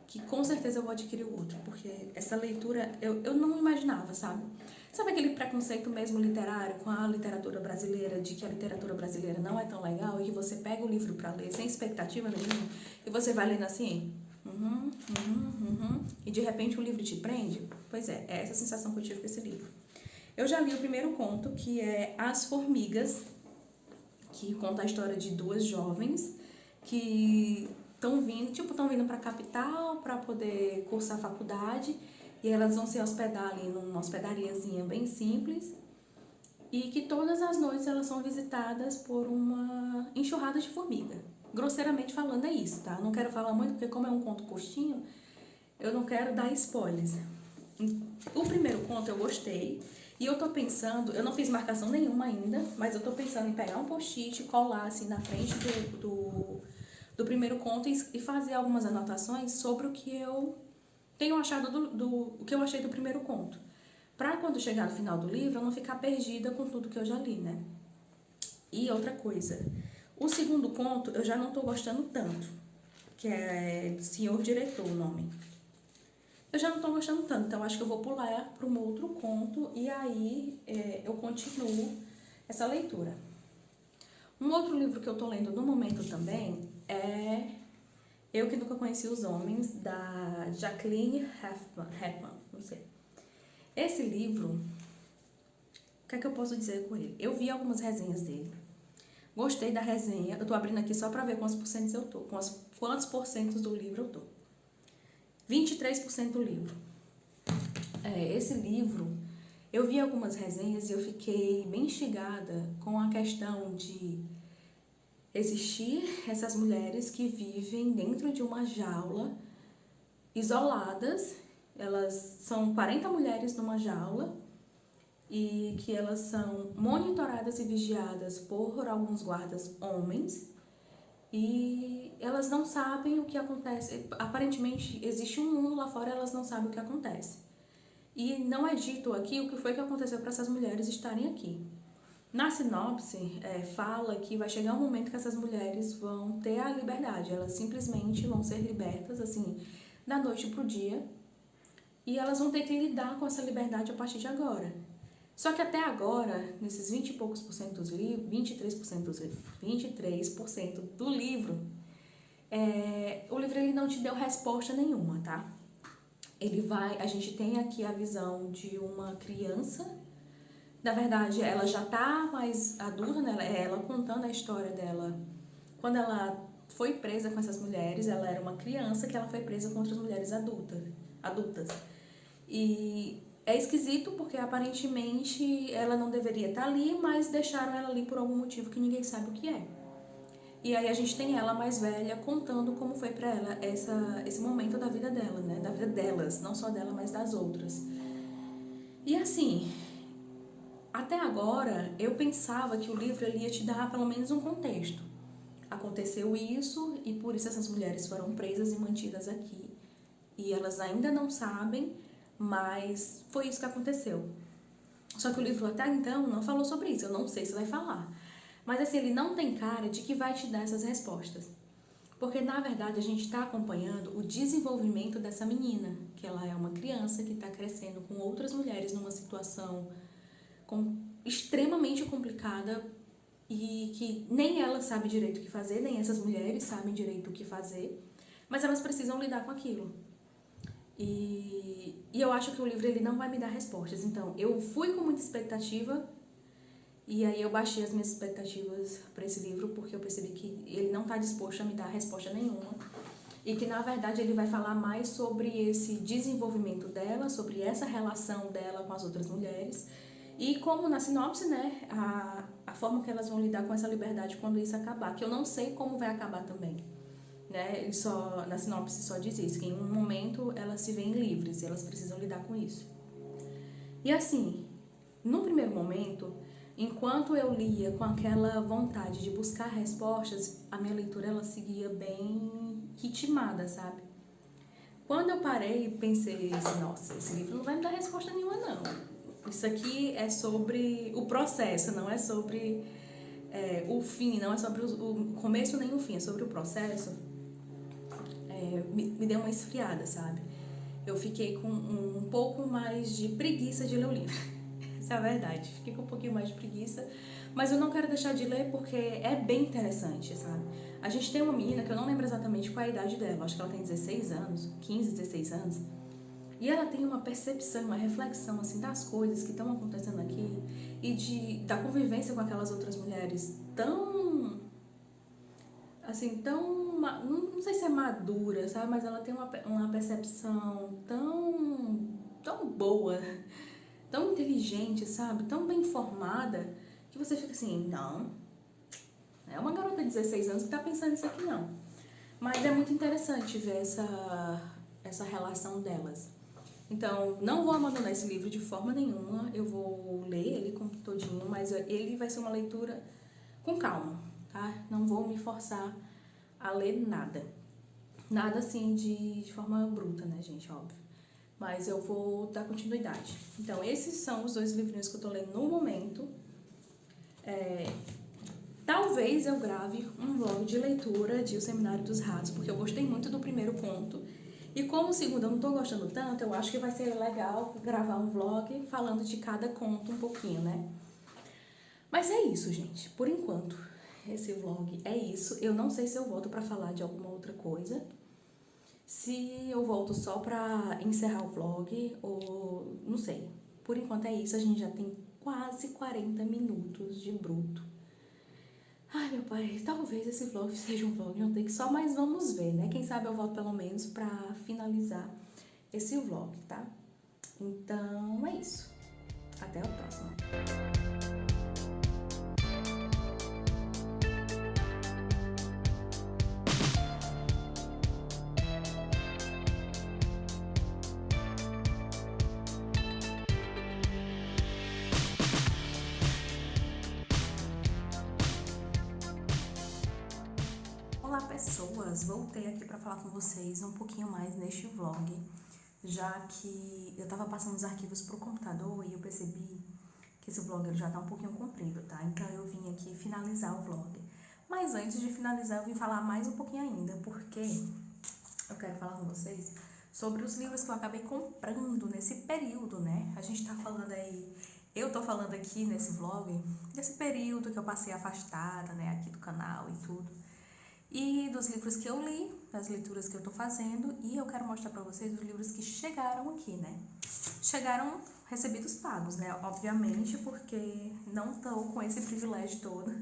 que com certeza eu vou adquirir o outro, porque essa leitura eu não imaginava, sabe? Sabe aquele preconceito mesmo literário com a literatura brasileira, de que a literatura brasileira não é tão legal e que você pega o livro para ler sem expectativa nenhuma e você vai lendo assim, e de repente o livro te prende? Pois é essa sensação que eu tive com esse livro. Eu já li o primeiro conto, que é As Formigas, que conta a história de duas jovens que estão vindo para a capital para poder cursar a faculdade, e elas vão se hospedar ali numa hospedariazinha bem simples, e que todas as noites elas são visitadas por uma enxurrada de formiga. Grosseiramente falando é isso, tá? Não quero falar muito, porque como é um conto curtinho, eu não quero dar spoilers. O primeiro conto eu gostei, E eu tô pensando, eu não fiz marcação nenhuma ainda, mas eu tô pensando em pegar um post-it, colar assim na frente do primeiro conto e fazer algumas anotações sobre o que eu tenho achado o que eu achei do primeiro conto. Pra quando chegar no final do livro, eu não ficar perdida com tudo que eu já li, né? E outra coisa, o segundo conto eu já não tô gostando tanto, que é Senhor Diretor o nome. Eu já não estou gostando tanto, então acho que eu vou pular para um outro conto e aí eu continuo essa leitura. Um outro livro que eu estou lendo no momento também é Eu que Nunca Conheci os Homens, da Jacqueline Hepman, não sei. Esse livro, o que é que eu posso dizer com ele? Eu vi algumas resenhas dele, gostei da resenha, eu estou abrindo aqui só para ver quantos porcentos eu estou, quantos porcentos do livro eu estou. 23% do livro. Esse livro, eu vi algumas resenhas e eu fiquei bem instigada com a questão de existir essas mulheres que vivem dentro de uma jaula, isoladas. Elas são 40 mulheres numa jaula e que elas são monitoradas e vigiadas por alguns guardas homens e elas não sabem o que acontece. Aparentemente existe um mundo lá fora, elas não sabem o que acontece. E não é dito aqui o que foi que aconteceu para essas mulheres estarem aqui. Na sinopse, fala que vai chegar um momento que essas mulheres vão ter a liberdade. Elas simplesmente vão ser libertas, assim, da noite pro dia. E elas vão ter que lidar com essa liberdade a partir de agora. Só que até agora, nesses 20 e poucos por cento dos livros, 23% dos livros, 23% do livro, o livro ele não te deu resposta nenhuma, tá? A gente tem aqui a visão de uma criança. Na verdade, ela já tá mais adulta, né? Ela contando a história dela. Quando ela foi presa com essas mulheres, ela era uma criança que ela foi presa com outras mulheres adultas. E é esquisito porque aparentemente ela não deveria estar ali, mas deixaram ela ali por algum motivo que ninguém sabe o que é. E aí a gente tem ela mais velha contando como foi pra ela esse momento da vida dela, né? Da vida delas, não só dela, mas das outras. E assim, até agora eu pensava que o livro ele ia te dar pelo menos um contexto. Aconteceu isso e por isso essas mulheres foram presas e mantidas aqui. E elas ainda não sabem, mas foi isso que aconteceu. Só que o livro até então não falou sobre isso, eu não sei se vai falar. Mas assim, ele não tem cara de que vai te dar essas respostas. Porque na verdade a gente está acompanhando o desenvolvimento dessa menina, que ela é uma criança que está crescendo com outras mulheres numa situação extremamente complicada e que nem ela sabe direito o que fazer, nem essas mulheres sabem direito o que fazer, mas elas precisam lidar com aquilo. E eu acho que o livro ele não vai me dar respostas. Então, eu fui com muita expectativa e aí eu baixei as minhas expectativas para esse livro porque eu percebi que ele não está disposto a me dar resposta nenhuma e que, na verdade, ele vai falar mais sobre esse desenvolvimento dela, sobre essa relação dela com as outras mulheres e como na sinopse, né, a forma que elas vão lidar com essa liberdade quando isso acabar, que eu não sei como vai acabar também. Né? Ele na sinopse só diz isso, que em um momento elas se veem livres e elas precisam lidar com isso. E assim, no primeiro momento, enquanto eu lia com aquela vontade de buscar respostas, a minha leitura ela seguia bem ritmada, sabe? Quando eu parei e pensei assim, nossa, esse livro não vai me dar resposta nenhuma não. Isso aqui é sobre o processo, não é sobre o fim, não é sobre o começo nem o fim, é sobre o processo. Me deu uma esfriada, sabe? Eu fiquei com um pouco mais de preguiça de ler o livro. Essa é a verdade. Fiquei com um pouquinho mais de preguiça, mas eu não quero deixar de ler porque é bem interessante, sabe? A gente tem uma menina que eu não lembro exatamente qual é a idade dela, acho que ela tem 16 anos, 15, 16 anos, e ela tem uma percepção, uma reflexão assim das coisas que estão acontecendo aqui e da convivência com aquelas outras mulheres tão não sei se é madura, sabe, mas ela tem uma percepção tão boa, tão inteligente, sabe, tão bem informada, que você fica assim, não, é uma garota de 16 anos que tá pensando isso aqui não. Mas é muito interessante ver essa relação delas. Então, não vou abandonar esse livro de forma nenhuma, eu vou ler ele como todinho, mas ele vai ser uma leitura com calma, tá? Não vou me forçar a ler nada. Nada assim de forma bruta, né, gente? Óbvio. Mas eu vou dar continuidade. Então, esses são os 2 livrinhos que eu tô lendo no momento. Talvez eu grave um vlog de leitura de O Seminário dos Ratos, porque eu gostei muito do primeiro conto. E como o segundo eu não tô gostando tanto, eu acho que vai ser legal gravar um vlog falando de cada conto um pouquinho, né? Mas é isso, gente. Por enquanto, esse vlog é isso. Eu não sei se eu volto pra falar de alguma outra coisa. Se eu volto só pra encerrar o vlog ou... não sei. Por enquanto é isso. A gente já tem quase 40 minutos de bruto. Ai, meu pai, talvez esse vlog seja um vlog não tem que só, mas vamos ver, né? Quem sabe eu volto pelo menos pra finalizar esse vlog, tá? Então, é isso. Até a próxima. Olá, pessoas! Voltei aqui para falar com vocês um pouquinho mais neste vlog, já que eu tava passando os arquivos pro computador e eu percebi que esse vlog já tá um pouquinho comprido, tá? Então eu vim aqui finalizar o vlog. Mas antes de finalizar, eu vim falar mais um pouquinho ainda, porque eu quero falar com vocês sobre os livros que eu acabei comprando nesse período, né? A gente tá falando aí, eu tô falando aqui nesse vlog desse período que eu passei afastada, né, aqui do canal e tudo. E dos livros que eu li, das leituras que eu tô fazendo, e eu quero mostrar pra vocês os livros que chegaram aqui, né? Chegaram recebidos pagos, né? Obviamente, porque não tô com esse privilégio todo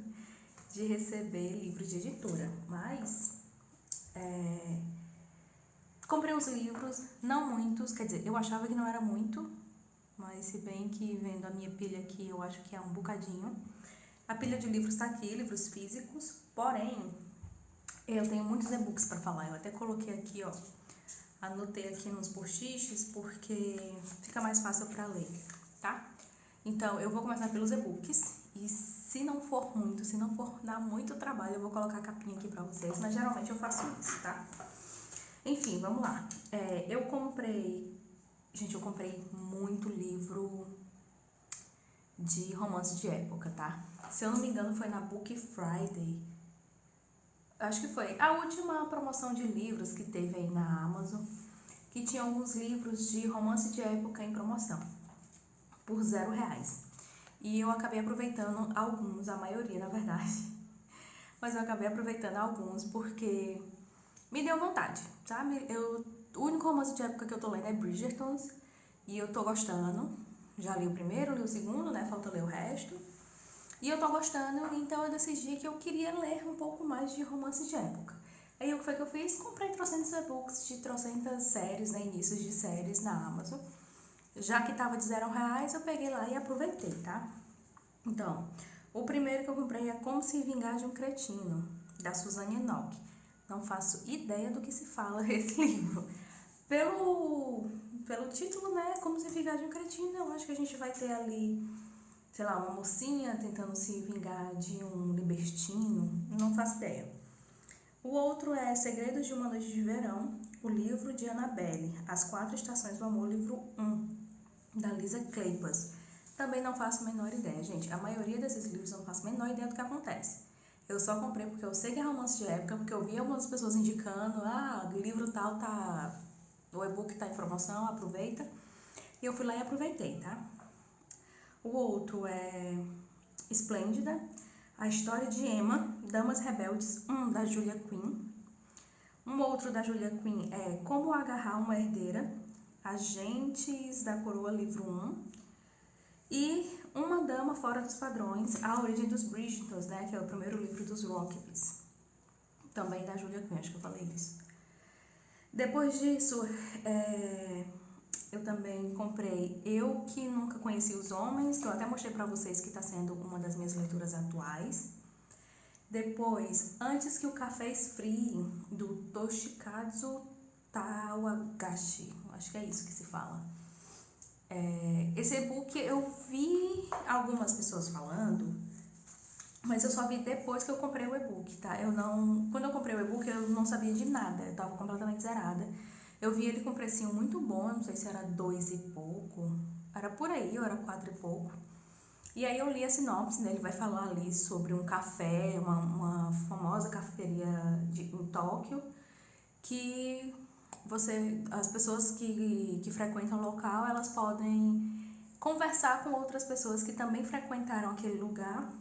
de receber livros de editora, mas comprei os livros, não muitos, quer dizer, eu achava que não era muito, mas se bem que vendo a minha pilha aqui, eu acho que é um bocadinho. A pilha de livros tá aqui, livros físicos, porém, eu tenho muitos e-books para falar, eu até coloquei aqui, ó, anotei aqui nos post-its porque fica mais fácil para ler, tá? Então, eu vou começar pelos e-books e se não for muito, se não for dar muito trabalho, eu vou colocar a capinha aqui para vocês, mas geralmente eu faço isso, tá? Enfim, vamos lá. Eu comprei muito livro de romance de época, tá? Se eu não me engano, foi na Book Friday. Acho que foi a última promoção de livros que teve aí na Amazon, que tinha alguns livros de romance de época em promoção, por R$0. E eu acabei aproveitando alguns, a maioria na verdade, mas eu acabei aproveitando alguns porque me deu vontade, sabe? O único romance de época que eu tô lendo é Bridgertons e eu tô gostando. Já li o primeiro, li o segundo, né? Falta ler o resto. E eu tô gostando, então eu decidi que eu queria ler um pouco mais de romance de época. Aí o que foi que eu fiz? Comprei trocentos e-books de trocentas séries, né, inícios de séries na Amazon. Já que tava de R$0, eu peguei lá e aproveitei, tá? Então, o primeiro que eu comprei é Como Se Vingar de um Cretino, da Suzanne Enoch. Não faço ideia do que se fala esse livro. Pelo título, né, Como Se Vingar de um Cretino, eu acho que a gente vai ter ali, sei lá, uma mocinha tentando se vingar de um libertino, não faço ideia. O outro é Segredos de uma Noite de Verão, o livro de Annabelle, As 4 Estações do Amor, livro 1, da Lisa Kleypas. Também não faço a menor ideia, gente. A maioria desses livros eu não faço a menor ideia do que acontece. Eu só comprei porque eu sei que é romance de época, porque eu vi algumas pessoas indicando, o livro tal tá... o e-book tá em promoção, aproveita. E eu fui lá e aproveitei, tá? O outro é Esplêndida, a história de Emma, Damas Rebeldes, da Julia Quinn. Um outro da Julia Quinn é Como Agarrar uma Herdeira, Agentes da Coroa, livro 1. E Uma Dama Fora dos Padrões, A Origem dos Bridgertons, né, que é o primeiro livro dos Rockbys. Também da Julia Quinn, acho que eu falei isso. Depois disso, eu também comprei Eu Que Nunca Conheci os Homens, que eu até mostrei pra vocês que tá sendo uma das minhas leituras atuais. Depois, Antes que o Café Esfrie, do Toshikazu Tawagashi, acho que é isso que se fala. Esse e-book eu vi algumas pessoas falando, mas eu só vi depois que eu comprei o e-book, tá? Quando eu comprei o e-book eu não sabia de nada, eu tava completamente zerada. Eu vi ele com um precinho muito bom, não sei se era 2 e pouco, era por aí, ou era 4 e pouco. E aí eu li a sinopse, né? Ele vai falar ali sobre um café, uma famosa cafeteria em Tóquio, que as pessoas que frequentam o local, elas podem conversar com outras pessoas que também frequentaram aquele lugar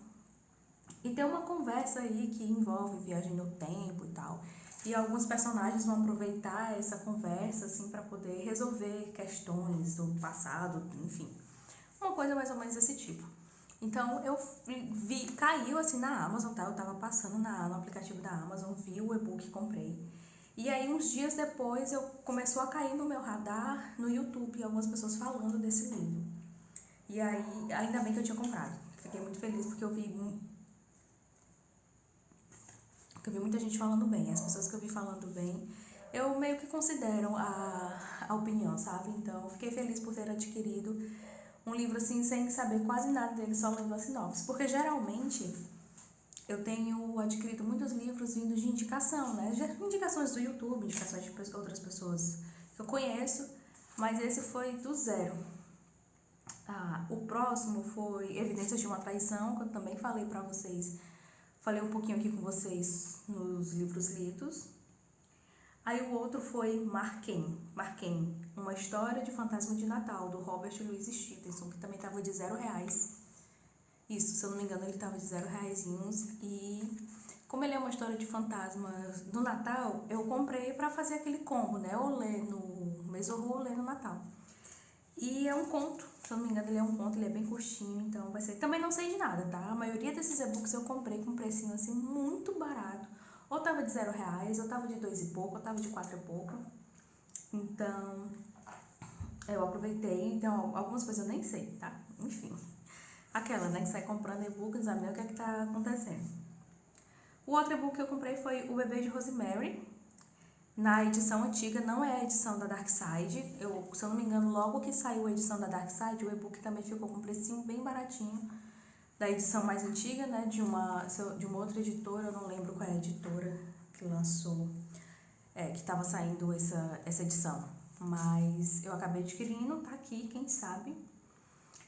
e ter uma conversa aí que envolve viagem no tempo e tal. E alguns personagens vão aproveitar essa conversa assim para poder resolver questões do passado, enfim. Uma coisa mais ou menos desse tipo. Então eu caiu assim na Amazon, tá? Eu tava passando no aplicativo da Amazon, vi o e-book e comprei. E aí uns dias depois começou a cair no meu radar no YouTube algumas pessoas falando desse livro. E aí, ainda bem que eu tinha comprado. Fiquei muito feliz porque eu vi muita gente falando bem. As pessoas que eu vi falando bem, eu meio que considero a opinião, sabe? Então, fiquei feliz por ter adquirido um livro assim, sem saber quase nada dele, só lendo a sinopse. Porque geralmente eu tenho adquirido muitos livros vindo de indicação, né? Indicações do YouTube, indicações de outras pessoas que eu conheço, mas esse foi do zero. O próximo foi Evidências de uma Traição, que eu também falei pra vocês. Falei um pouquinho aqui com vocês nos livros lidos. Aí o outro foi Marquem, uma história de fantasma de Natal, do Robert Louis Stevenson, que também estava de R$0. Isso, se eu não me engano, ele estava de R$0. E como ele é uma história de fantasma do Natal, eu comprei para fazer aquele combo, né? Ou ler no mês ou ler no Natal. E é um conto, se eu não me engano, ele é um conto, ele é bem curtinho, então vai ser... Também não sei de nada, tá? A maioria desses e-books eu comprei com um precinho assim muito barato. Ou tava de R$0, ou tava de 2 e pouco, ou tava de 4 e pouco. Então, eu aproveitei. Então, algumas coisas eu nem sei, tá? Enfim. Aquela, né, que sai comprando e-book, não sabe nem o que é que tá acontecendo. O outro e-book que eu comprei foi O Bebê de Rosemary. Na edição antiga, não é a edição da Dark Side. Se eu não me engano, logo que saiu a edição da Dark Side, o e-book também ficou com um precinho bem baratinho. Da edição mais antiga, né, de uma outra editora, eu não lembro qual é a editora que lançou, que estava saindo essa edição. Mas eu acabei adquirindo, tá aqui, quem sabe.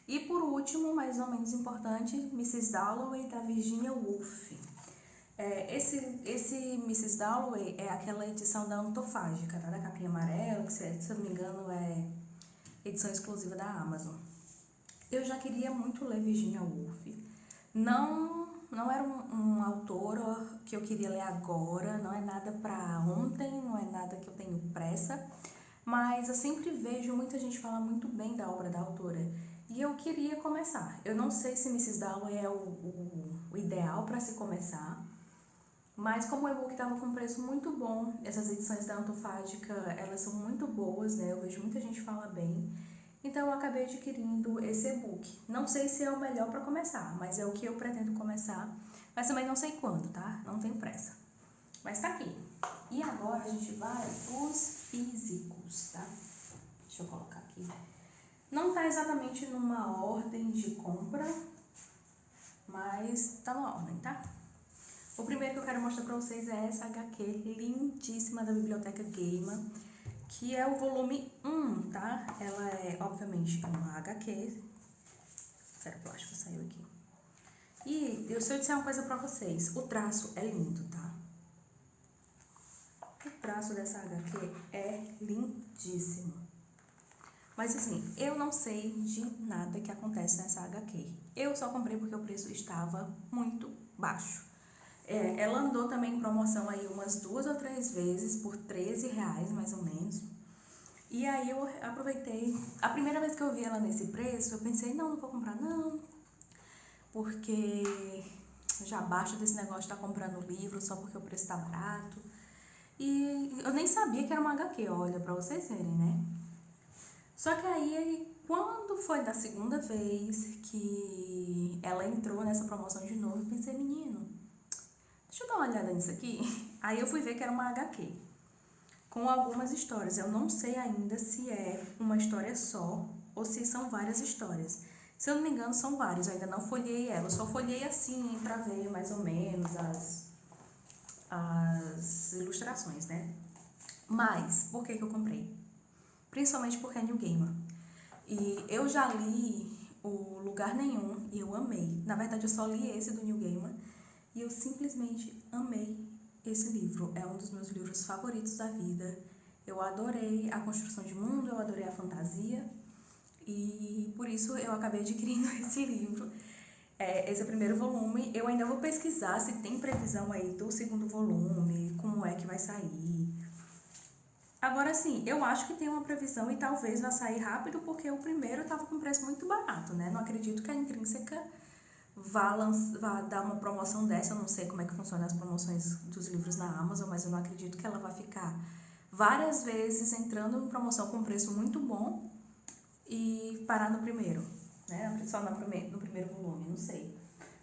E por último, mais ou menos importante, Mrs. Dalloway, da Virginia Woolf. Esse Mrs. Dalloway é aquela edição da Antofágica, tá? Da capinha amarela, que se eu não me engano é edição exclusiva da Amazon. Eu já queria muito ler Virginia Woolf. Não era um autor que eu queria ler agora, não é nada pra ontem, não é nada que eu tenho pressa, mas eu sempre vejo muita gente falar muito bem da obra da autora. E eu queria começar. Eu não sei se Mrs. Dalloway é o ideal para se começar, mas como o e-book estava com um preço muito bom, essas edições da Antofágica, elas são muito boas, né? Eu vejo muita gente falar bem. Então eu acabei adquirindo esse e-book. Não sei se é o melhor para começar, mas é o que eu pretendo começar. Mas também não sei quando, tá? Não tenho pressa. Mas tá aqui. E agora a gente vai pros físicos, tá? Deixa eu colocar aqui. Não tá exatamente numa ordem de compra, mas tá numa ordem, tá? O primeiro que eu quero mostrar pra vocês é essa HQ lindíssima da Biblioteca Gaiman, que é o volume 1, tá? Ela é, obviamente, uma HQ. Sério, plástico saiu aqui. E se eu disser uma coisa pra vocês, o traço é lindo, tá? O traço dessa HQ é lindíssimo. Mas assim, eu não sei de nada que acontece nessa HQ. Eu só comprei porque o preço estava muito baixo. Ela andou também em promoção aí umas 2 ou 3 vezes por R$13, mais ou menos. E aí eu aproveitei. A primeira vez que eu vi ela nesse preço, eu pensei, não vou comprar não. Porque já basta desse negócio de estar comprando livro só porque o preço tá barato. E eu nem sabia que era uma HQ, olha, pra vocês verem, né? Só que aí, quando foi da segunda vez que ela entrou nessa promoção de novo, eu pensei, menino, deixa eu dar uma olhada nisso aqui. Aí eu fui ver que era uma HQ. com algumas histórias. Eu não sei ainda se é uma história só ou se são várias histórias. Se eu não me engano, são várias. Eu ainda não folhei ela. Eu só folhei assim para ver mais ou menos as ilustrações, né? Mas, por que eu comprei? Principalmente porque é New Gamer. E eu já li o Lugar Nenhum e eu amei. Na verdade, eu só li esse do New Gamer e eu simplesmente amei esse livro. É um dos meus livros favoritos da vida. Eu adorei a construção de mundo, eu adorei a fantasia e por isso eu acabei adquirindo esse livro. Esse é o primeiro volume. Eu ainda vou pesquisar se tem previsão aí do segundo volume, como é que vai sair. Agora sim, eu acho que tem uma previsão e talvez vá sair rápido porque o primeiro estava com preço muito barato, né? Não acredito que a Intrínseca vá dar uma promoção dessa. Eu não sei como é que funcionam as promoções dos livros na Amazon, mas eu não acredito que ela vá ficar várias vezes entrando em promoção com preço muito bom e parar no primeiro, né? Só no primeiro volume, não sei.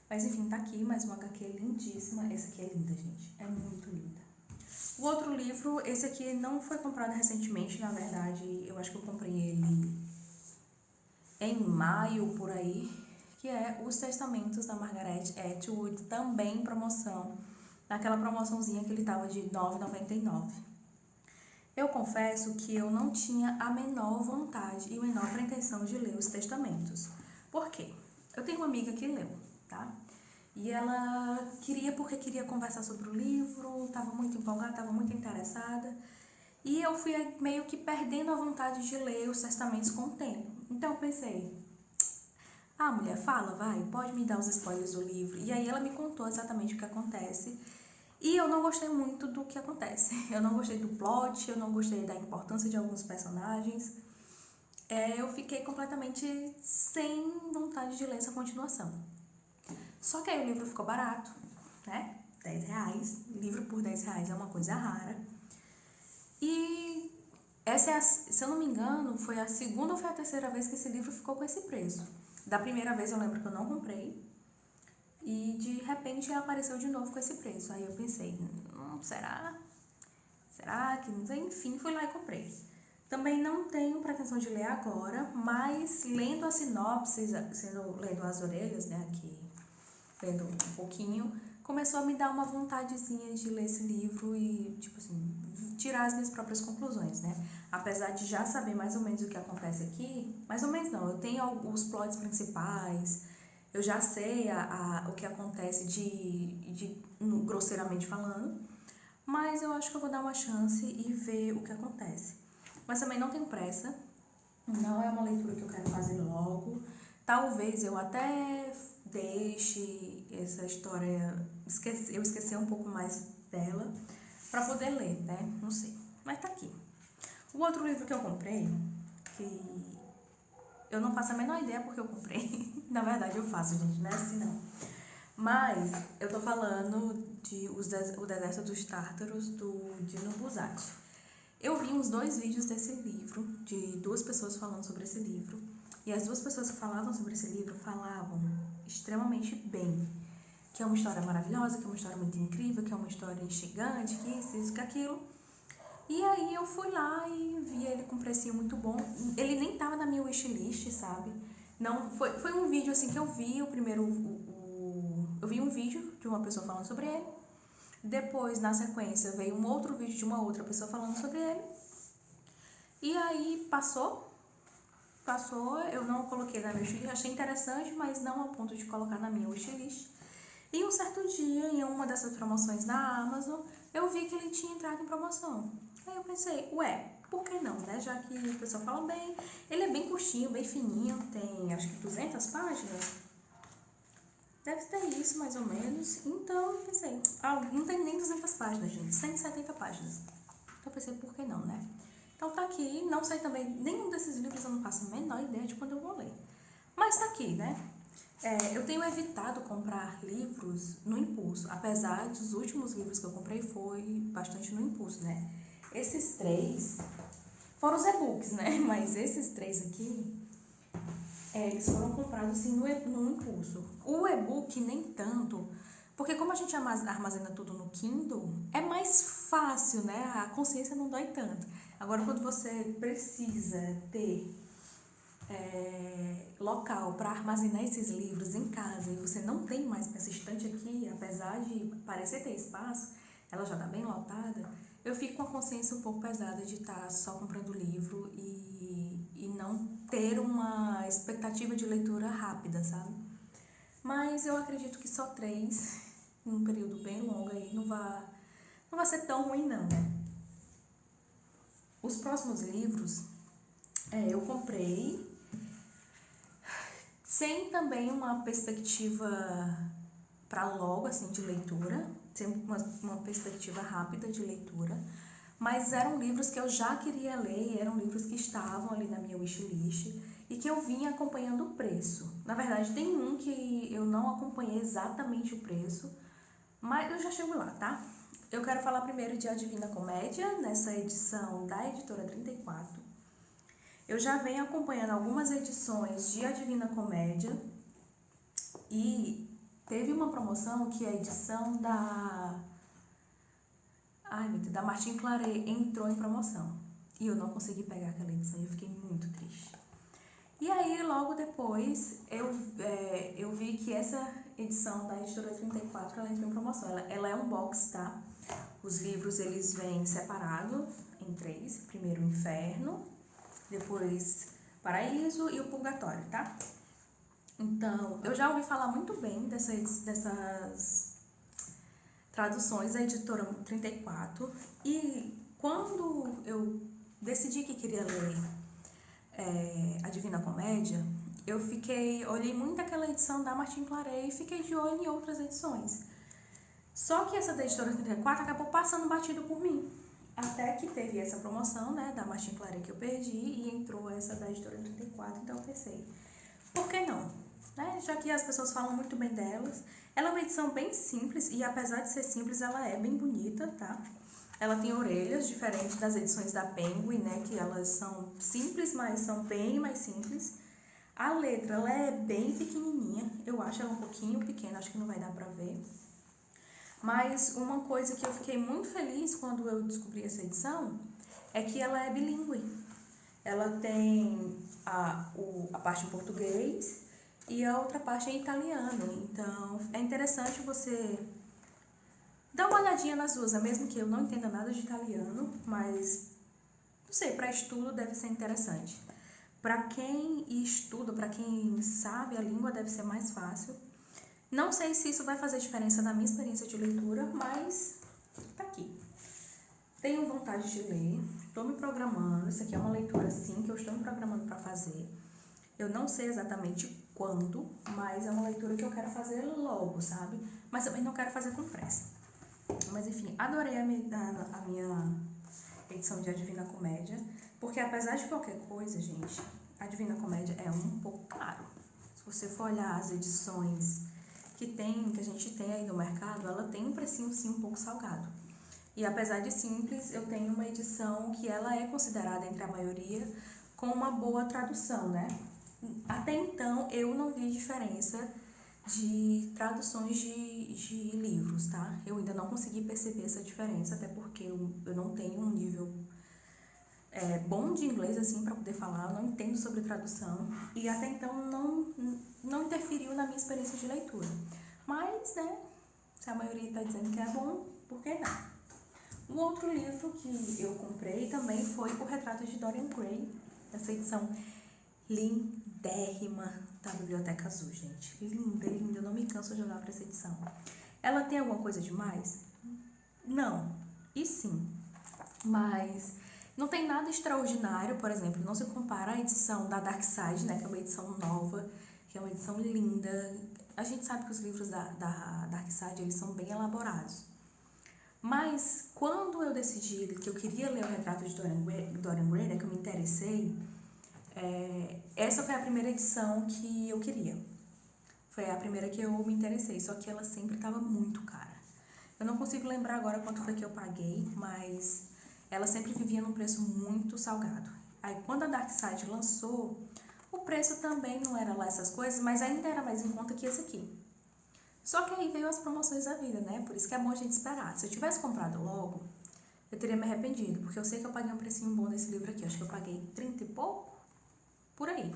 Mas enfim, tá aqui mais uma HQ lindíssima. Essa aqui é linda, gente. É muito linda. O outro livro, esse aqui não foi comprado recentemente, na verdade, eu acho que eu comprei ele em maio, por aí, que é Os Testamentos da Margaret Atwood, também em promoção, naquela promoçãozinha que ele tava de R$ 9,99. Eu confesso que eu não tinha a menor vontade e a menor pretensão de ler Os Testamentos. Por quê? Eu tenho uma amiga que leu, tá? E ela porque queria conversar sobre o livro, estava muito empolgada, estava muito interessada. E eu fui meio que perdendo a vontade de ler Os Testamentos com o tempo. Então eu pensei, mulher, fala, vai, pode me dar os spoilers do livro. E aí ela me contou exatamente o que acontece. E eu não gostei muito do que acontece. Eu não gostei do plot, eu não gostei da importância de alguns personagens. Eu fiquei completamente sem vontade de ler essa continuação. Só que aí o livro ficou barato, né? R$10. Livro por R$10 é uma coisa rara. E essa se eu não me engano, foi a segunda ou foi a terceira vez que esse livro ficou com esse preço. Da primeira vez eu lembro que eu não comprei. E de repente ele apareceu de novo com esse preço. Aí eu pensei, será? Será que não sei? Enfim, fui lá e comprei. Também não tenho pretensão de ler agora, mas lendo a sinopse, lendo as orelhas, né, aqui, lendo um pouquinho, começou a me dar uma vontadezinha de ler esse livro e, tipo assim, tirar as minhas próprias conclusões, né? Apesar de já saber mais ou menos o que acontece aqui, mais ou menos não, eu tenho os plots principais, eu já sei o que acontece grosseiramente falando, mas eu acho que eu vou dar uma chance e ver o que acontece. Mas também não tenho pressa, não é uma leitura que eu quero fazer logo. Talvez eu até deixe essa história, eu esquecer um pouco mais dela, para poder ler, né? Não sei. Mas tá aqui. O outro livro que eu comprei, que eu não faço a menor ideia porque eu comprei. Na verdade eu faço, gente, não é assim não. Mas eu tô falando de O Deserto dos Tártaros, do Dino Buzzati. Eu vi uns 2 vídeos desse livro, de 2 pessoas falando sobre esse livro. E as 2 pessoas que falavam sobre esse livro falavam extremamente bem. Que é uma história maravilhosa, que é uma história muito incrível, que é uma história instigante, que isso, que aquilo. E aí eu fui lá e vi ele com um precinho muito bom. Ele nem tava na minha wishlist, sabe? Não, foi um vídeo assim que eu vi, eu vi um vídeo de uma pessoa falando sobre ele. Depois, na sequência, veio um outro vídeo de uma outra pessoa falando sobre ele. E aí passou, eu não coloquei na minha wishlist, achei interessante, mas não ao ponto de colocar na minha wishlist. E um certo dia, em uma dessas promoções da Amazon, eu vi que ele tinha entrado em promoção. Aí eu pensei, por que não, né? Já que o pessoal fala bem, ele é bem curtinho, bem fininho, tem acho que 200 páginas. Deve ter isso, mais ou menos. Então, eu pensei, não tem nem 200 páginas, gente, 170 páginas. Então, eu pensei, por que não, né? Então, tá aqui. Não sei também, nenhum desses livros eu não faço a menor ideia de quando eu vou ler. Mas tá aqui, né? Eu tenho evitado comprar livros no impulso, apesar dos últimos livros que eu comprei foi bastante no impulso, né? Esses 3 foram os e-books, né? Mas esses 3 aqui, eles foram comprados assim no impulso. O e-book nem tanto, Porque como a gente armazena tudo no Kindle, é mais fácil, né? A consciência não dói tanto. Agora, quando você precisa ter local para armazenar esses livros em casa e você não tem mais essa estante aqui, apesar de parecer ter espaço, ela já está bem lotada, eu fico com a consciência um pouco pesada de estar só comprando livro e não ter uma expectativa de leitura rápida, sabe? Mas eu acredito que só 3, num período bem longo aí, não vai ser tão ruim não. Os próximos livros eu comprei sem também uma perspectiva para logo, assim, de leitura, sem uma perspectiva rápida de leitura, mas eram livros que eu já queria ler, eram livros que estavam ali na minha wishlist e que eu vinha acompanhando o preço. Na verdade, tem um que eu não acompanhei exatamente o preço, mas eu já chego lá, tá? Eu quero falar primeiro de A Divina Comédia, nessa edição da Editora 34. Eu já venho acompanhando algumas edições de A Divina Comédia e teve uma promoção que a edição da Martin Claret entrou em promoção e eu não consegui pegar aquela edição e eu fiquei muito triste. E aí, logo depois, eu vi que essa edição da Editora 34, ela entrou em promoção. Ela é um box, tá? Os livros, eles vêm separados em 3. Primeiro o Inferno, depois Paraíso e o Purgatório, tá? Então, eu já ouvi falar muito bem dessas traduções da Editora 34. E quando eu decidi que queria ler A Divina Comédia, eu olhei muito aquela edição da Martin Claret e fiquei de olho em outras edições. Só que essa da Editora 34 acabou passando batido por mim. Até que teve essa promoção, né, da Martin Claret que eu perdi e entrou essa da Editora 34, então eu pensei, por que não? Né? Já que as pessoas falam muito bem delas. Ela é uma edição bem simples e apesar de ser simples, ela é bem bonita, tá? Ela tem orelhas, diferentes das edições da Penguin, né, que elas são simples, mas são bem mais simples. A letra, ela é bem pequenininha, eu acho ela um pouquinho pequena, acho que não vai dar pra ver. Mas uma coisa que eu fiquei muito feliz quando eu descobri essa edição é que ela é bilíngue. Ela tem a parte em português e a outra parte em italiano. Então, é interessante você dar uma olhadinha nas duas, mesmo que eu não entenda nada de italiano, mas, não sei, para estudo deve ser interessante. Para quem estuda, para quem sabe a língua, deve ser mais fácil. Não sei se isso vai fazer diferença na minha experiência de leitura, mas tá aqui. Tenho vontade de ler, estou me programando. Isso aqui é uma leitura, sim, que eu estou me programando para fazer. Eu não sei exatamente quando, mas é uma leitura que eu quero fazer logo, sabe? Mas também não quero fazer com pressa. Mas enfim, adorei a minha edição de A Divina Comédia, porque apesar de qualquer coisa, gente, A Divina Comédia é um pouco caro. Se você for olhar as edições que a gente tem aí no mercado, ela tem um precinho sim um pouco salgado. E apesar de simples, eu tenho uma edição que ela é considerada entre a maioria com uma boa tradução, né? Até então, eu não vi diferença de traduções de livros, tá? Eu ainda não consegui perceber essa diferença, até porque eu não tenho um nível bom de inglês, assim, para poder falar, eu não entendo sobre tradução, e até então não interferiu na minha experiência de leitura. Mas, né, se a maioria está dizendo que é bom, por que não? Um outro livro que eu comprei também foi O Retrato de Dorian Gray, essa edição lindérrima da Biblioteca Azul, gente. Linda, linda, eu não me canso de olhar para essa edição. Ela tem alguma coisa demais? Não, e sim, mas não tem nada extraordinário, por exemplo, não se compara à edição da Dark Side, né, que é uma edição nova, que é uma edição linda. A gente sabe que os livros da Dark Side, eles são bem elaborados. Mas quando eu decidi que eu queria ler O Retrato de Dorian Gray, né, que eu me interessei, essa foi a primeira edição que eu queria. Foi a primeira que eu me interessei, só que ela sempre estava muito cara. Eu não consigo lembrar agora quanto foi que eu paguei, mas ela sempre vivia num preço muito salgado. Aí quando a Dark Side lançou, o preço também não era lá essas coisas, mas ainda era mais em conta que esse aqui. Só que aí veio as promoções da vida, né? Por isso que é bom a gente esperar. Se eu tivesse comprado logo, eu teria me arrependido, porque eu sei que eu paguei um precinho bom nesse livro aqui. Acho que eu paguei 30 e pouco, por aí.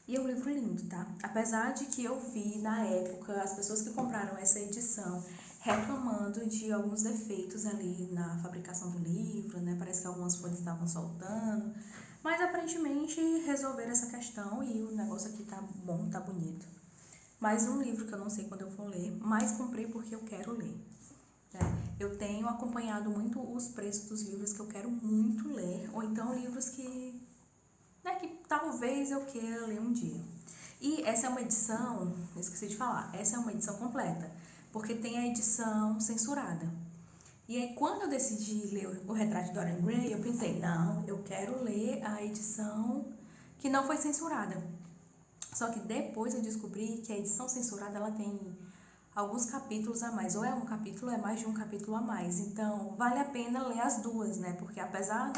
E é um livro lindo, tá? Apesar de que eu vi, na época, as pessoas que compraram essa edição reclamando de alguns defeitos ali na fabricação do livro, né? Parece que algumas folhas estavam soltando. Mas, aparentemente, resolveram essa questão e o negócio aqui tá bom, tá bonito. Mais um livro que eu não sei quando eu for ler, mas comprei porque eu quero ler. Né? Eu tenho acompanhado muito os preços dos livros que eu quero muito ler, ou então livros que talvez eu queira ler um dia. E essa é uma edição, eu esqueci de falar, essa é uma edição completa, porque tem a edição censurada. E aí, quando eu decidi ler o Retrato de Dorian Gray, eu pensei, não, eu quero ler a edição que não foi censurada. Só que depois eu descobri que a edição censurada, ela tem alguns capítulos a mais, ou é um capítulo, é mais de um capítulo a mais. Então, vale a pena ler as duas, né? Porque apesar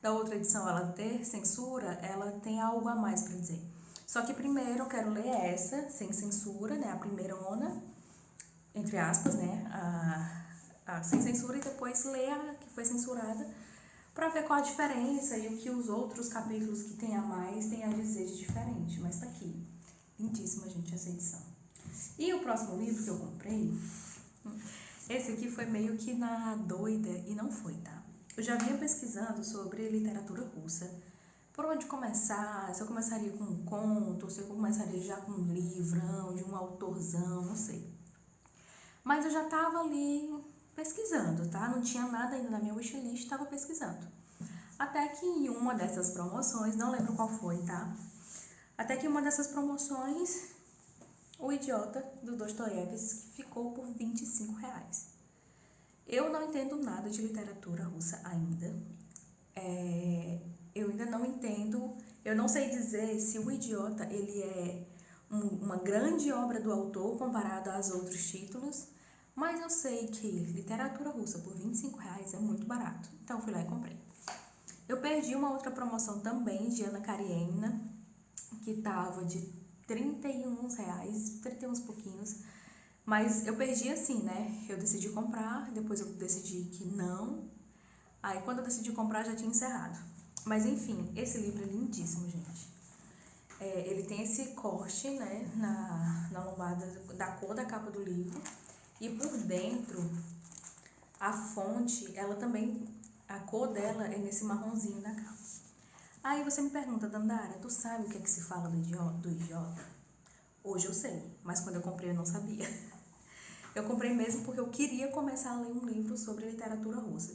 da outra edição ela ter censura, ela tem algo a mais para dizer. Só que primeiro eu quero ler essa, sem censura, né? A primeirona, entre aspas, né? A sem censura, e depois ler a que foi censurada, para ver qual a diferença e o que os outros capítulos que tem a mais têm a dizer de diferente. Mas tá aqui. Lindíssima, gente, essa edição. E o próximo livro que eu comprei, esse aqui foi meio que na doida e não foi, tá? Eu já vinha pesquisando sobre literatura russa. Por onde começar? Se eu começaria com um conto, se eu começaria já com um livrão de um autorzão, não sei. Mas eu já tava ali pesquisando, tá? Não tinha nada ainda na minha wishlist, estava pesquisando. Até que em uma dessas promoções, não lembro qual foi, tá? Até que em uma dessas promoções, O Idiota, do Dostoiévski, ficou por R$25. Eu não entendo nada de literatura russa ainda. Eu ainda não entendo, eu não sei dizer se O Idiota ele é uma grande obra do autor comparado aos outros títulos, mas eu sei que literatura russa por R$25 é muito barato, então fui lá e comprei. Eu perdi uma outra promoção também de Ana Karenina, que tava de R$31, 31 pouquinhos, mas eu perdi assim, né? Eu decidi comprar, depois eu decidi que não, aí quando eu decidi comprar já tinha encerrado. Mas enfim, esse livro é lindíssimo, gente. Ele tem esse corte, né, na lombada da cor da capa do livro, e por dentro a fonte, ela também, a cor dela é nesse marronzinho da capa. Aí você me pergunta, Dandara, tu sabe o que é que se fala do idiota? Hoje eu sei, mas quando eu comprei eu não sabia. Eu comprei mesmo porque eu queria começar a ler um livro sobre literatura russa,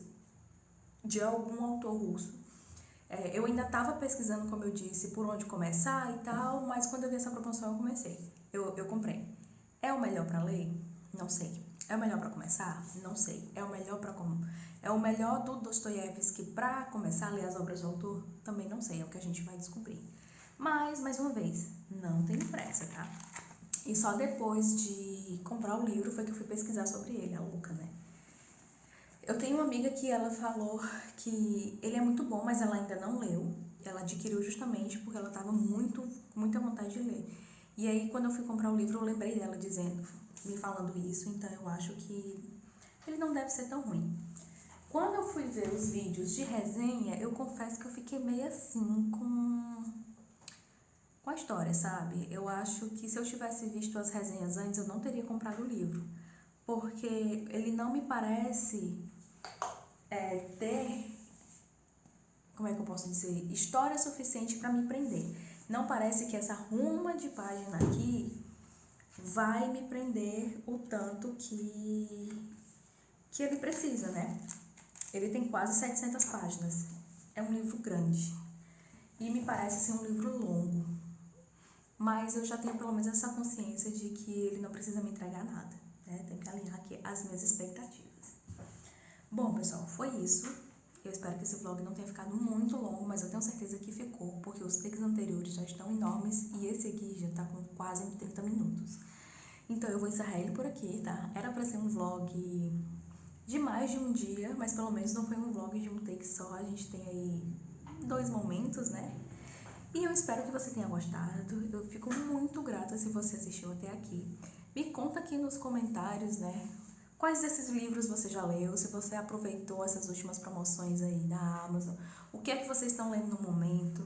de algum autor russo. Eu ainda estava pesquisando, como eu disse, por onde começar e tal, mas quando eu vi essa promoção eu comecei. Eu comprei. É o melhor para ler? Não sei. É o melhor para começar? Não sei. É o melhor do Dostoiévski para começar a ler as obras do autor? Também não sei, é o que a gente vai descobrir. Mas, mais uma vez, não tem pressa, tá? E só depois de comprar o livro foi que eu fui pesquisar sobre ele, a Luca, né? Eu tenho uma amiga que ela falou que ele é muito bom, mas ela ainda não leu. Ela adquiriu justamente porque ela estava com muita vontade de ler. E aí, quando eu fui comprar o livro, eu lembrei dela me falando isso, então eu acho que ele não deve ser tão ruim. Quando eu fui ver os vídeos de resenha, eu confesso que eu fiquei meio assim com a história, sabe? Eu acho que se eu tivesse visto as resenhas antes, eu não teria comprado o livro. Porque ele não me parece ter, como é que eu posso dizer, história suficiente para me prender. Não parece que essa ruma de página aqui vai me prender o tanto que ele precisa, né? Ele tem quase 700 páginas. É um livro grande. E me parece ser um livro longo. Mas eu já tenho pelo menos essa consciência de que ele não precisa me entregar nada, né? Tenho que alinhar aqui as minhas expectativas. Bom, pessoal, foi isso. Eu espero que esse vlog não tenha ficado muito longo, mas eu tenho certeza que ficou, porque os takes anteriores já estão enormes e esse aqui já tá com quase 30 minutos. Então eu vou encerrar ele por aqui, tá? Era pra ser um vlog de mais de um dia, mas pelo menos não foi um vlog de um take só. A gente tem aí 2 momentos, né? E eu espero que você tenha gostado. Eu fico muito grata se você assistiu até aqui. Me conta aqui nos comentários, né? Quais desses livros você já leu? Se você aproveitou essas últimas promoções aí da Amazon. O que é que vocês estão lendo no momento?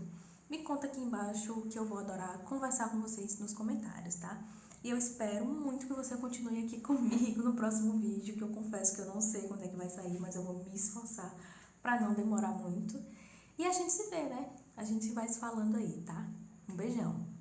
Me conta aqui embaixo que eu vou adorar conversar com vocês nos comentários, tá? E eu espero muito que você continue aqui comigo no próximo vídeo, que eu confesso que eu não sei quando é que vai sair, mas eu vou me esforçar para não demorar muito. E a gente se vê, né? A gente vai se falando aí, tá? Um beijão!